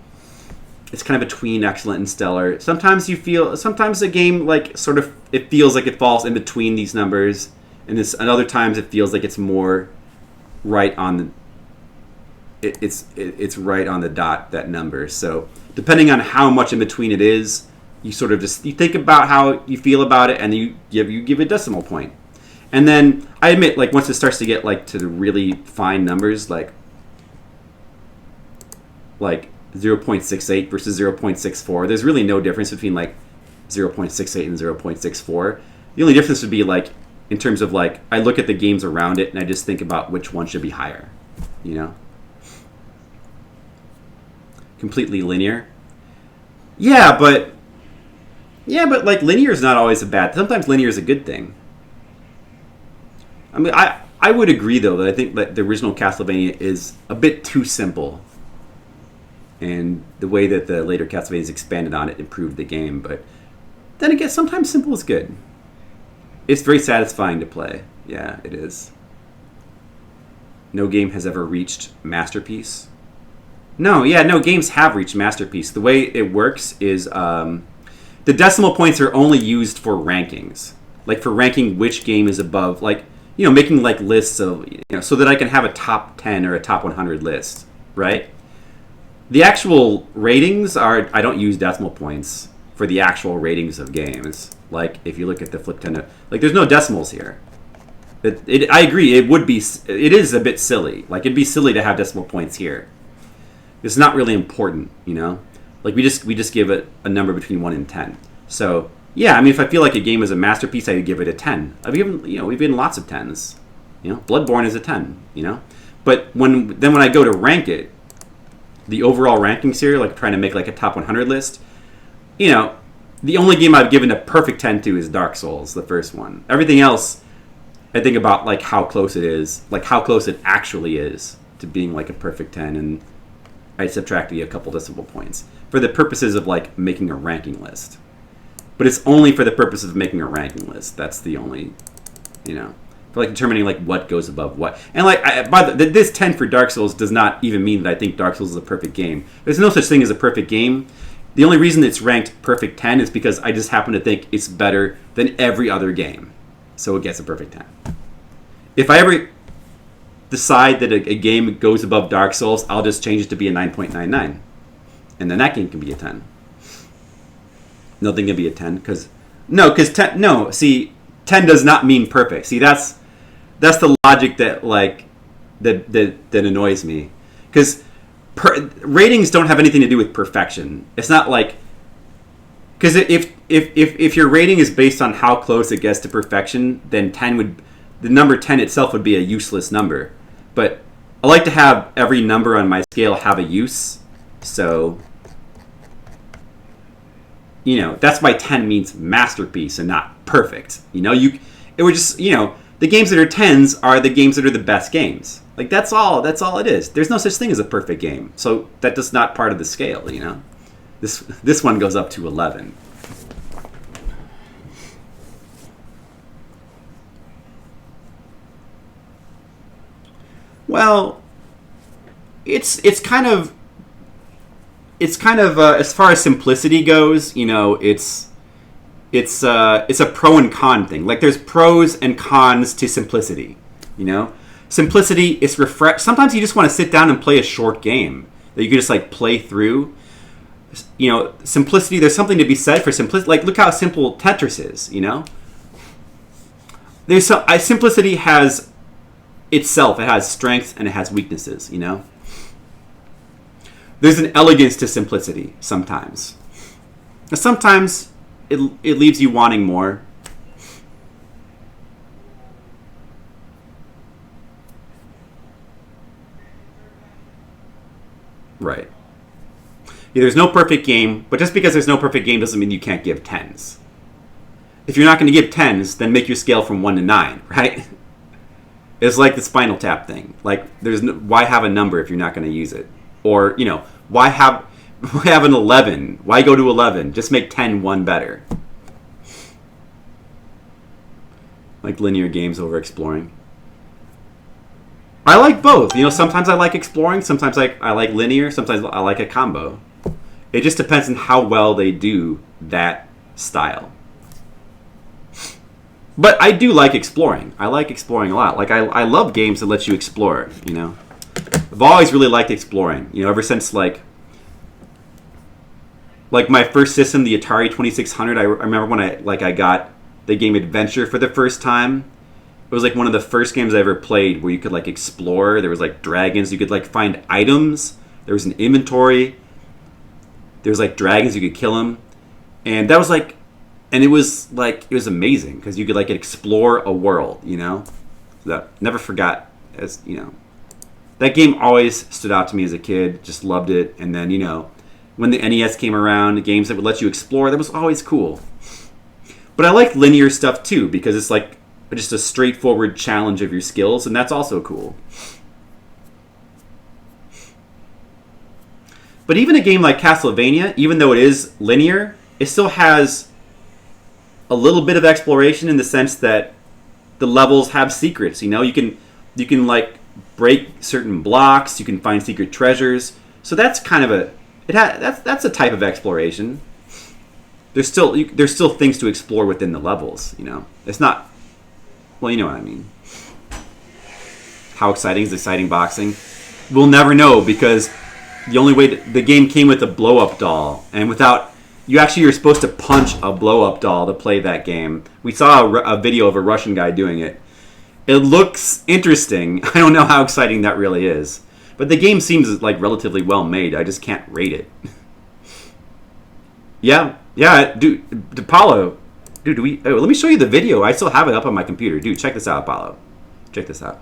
[SPEAKER 3] it's kind of between excellent and stellar. Sometimes a game like sort of it feels like it falls in between these numbers, and other times it feels like it's more right on it's right on the dot, that number. So depending on how much in between it is, you sort of you think about how you feel about it, and you give a decimal point. And then I admit, like, once it starts to get like to the really fine numbers, like 0.68 versus 0.64, there's really no difference between like 0.68 and 0.64. The only difference would be like in terms of like I look at the games around it and I just think about which one should be higher, Completely linear. Yeah, but like linear is not always a bad. Sometimes linear is a good thing. I mean, I would agree, though, that I think that the original Castlevania is a bit too simple. And the way that the later Castlevanias expanded on it improved the game. But then again, sometimes simple is good. It's very satisfying to play. Yeah, it is. No game has ever reached Masterpiece. No, games have reached Masterpiece. The way it works is the decimal points are only used for rankings. Like for ranking which game is above, like, making like lists of, so that I can have a top 10 or a top 100 list, right? The actual ratings I don't use decimal points for the actual ratings of games. Like if you look at the Fliptendo, like there's no decimals here. I agree, it is a bit silly. Like it'd be silly to have decimal points here. It's not really important, Like we just give it a number between 1 and 10. So yeah, I mean, if I feel like a game is a masterpiece, I would give it a 10. We've given lots of 10s. Bloodborne is a 10. But when I go to rank it, the overall rankings here, like trying to make like a top 100 list, the only game I've given a perfect 10 to is Dark Souls, the first one. Everything else, I think about like how close it is, like how close it actually is to being like a perfect 10, and I subtract a couple decimal points for the purposes of like making a ranking list. But it's only for the purposes of making a ranking list. That's the only, for like determining like what goes above what. And like, this 10 for Dark Souls does not even mean that I think Dark Souls is a perfect game. There's no such thing as a perfect game. The only reason it's ranked perfect 10 is because I just happen to think it's better than every other game. So it gets a perfect 10. If I ever decide that a game goes above Dark Souls, I'll just change it to be a 9.99. and then that game can be a 10. Nothing can be a 10 because 10. No, see, 10 does not mean perfect. See, that's the logic that that annoys me, because ratings don't have anything to do with perfection. It's not like, because if your rating is based on how close it gets to perfection, then the number 10 itself would be a useless number. But I like to have every number on my scale have a use, so that's why 10 means masterpiece and not perfect. It would just the games that are 10s are the games that are the best games. Like that's all it is. There's no such thing as a perfect game, so that is not part of the scale. This one goes up to 11. Well, it's kind of as far as simplicity goes, it's a pro and con thing. Like there's pros and cons to simplicity. Simplicity is sometimes you just want to sit down and play a short game that you can just play through. Simplicity. There's something to be said for simplicity. Like look how simple Tetris is. Simplicity has itself. It has strengths and it has weaknesses. There's an elegance to simplicity sometimes. And sometimes it leaves you wanting more. Right. Yeah, there's no perfect game, but just because there's no perfect game doesn't mean you can't give 10s. If you're not going to give 10s, then make your scale from 1 to 9, right? It's like the Spinal Tap thing. Like, why have a number if you're not going to use it? Or, why have an 11? Why go to 11? Just make 10 one better. Like linear games over exploring. I like both. Sometimes I like exploring. Sometimes I like linear. Sometimes I like a combo. It just depends on how well they do that style. But I do like exploring. I like exploring a lot. Like I love games that let you explore. I've always really liked exploring. Ever since like my first system, the Atari 2600. I remember when I got the game Adventure for the first time. It was like one of the first games I ever played where you could explore. There was dragons. You could find items. There was an inventory. There was dragons. You could kill them, and that was and it was amazing because you could explore a world. That never forgot that game always stood out to me as a kid. Just loved it, and then when the NES came around, the games that would let you explore, that was always cool. But I like linear stuff too because it's just a straightforward challenge of your skills, and that's also cool. But even a game like Castlevania, even though it is linear, it still has a little bit of exploration in the sense that the levels have secrets. You can break certain blocks, you can find secret treasures. So that's kind of that's a type of exploration. There's still things to explore within the levels. It's not. Well, you know what I mean. How exciting is exciting boxing? We'll never know because the only way the game came with a blow-up doll, and without you're supposed to punch a blow-up doll to play that game. We saw a video of a Russian guy doing it. It looks interesting. I don't know how exciting that really is, but the game seems relatively well made. I just can't rate it. Yeah, dude, Apollo. Dude, let me show you the video. I still have it up on my computer. Dude, check this out, Apollo. Check this out.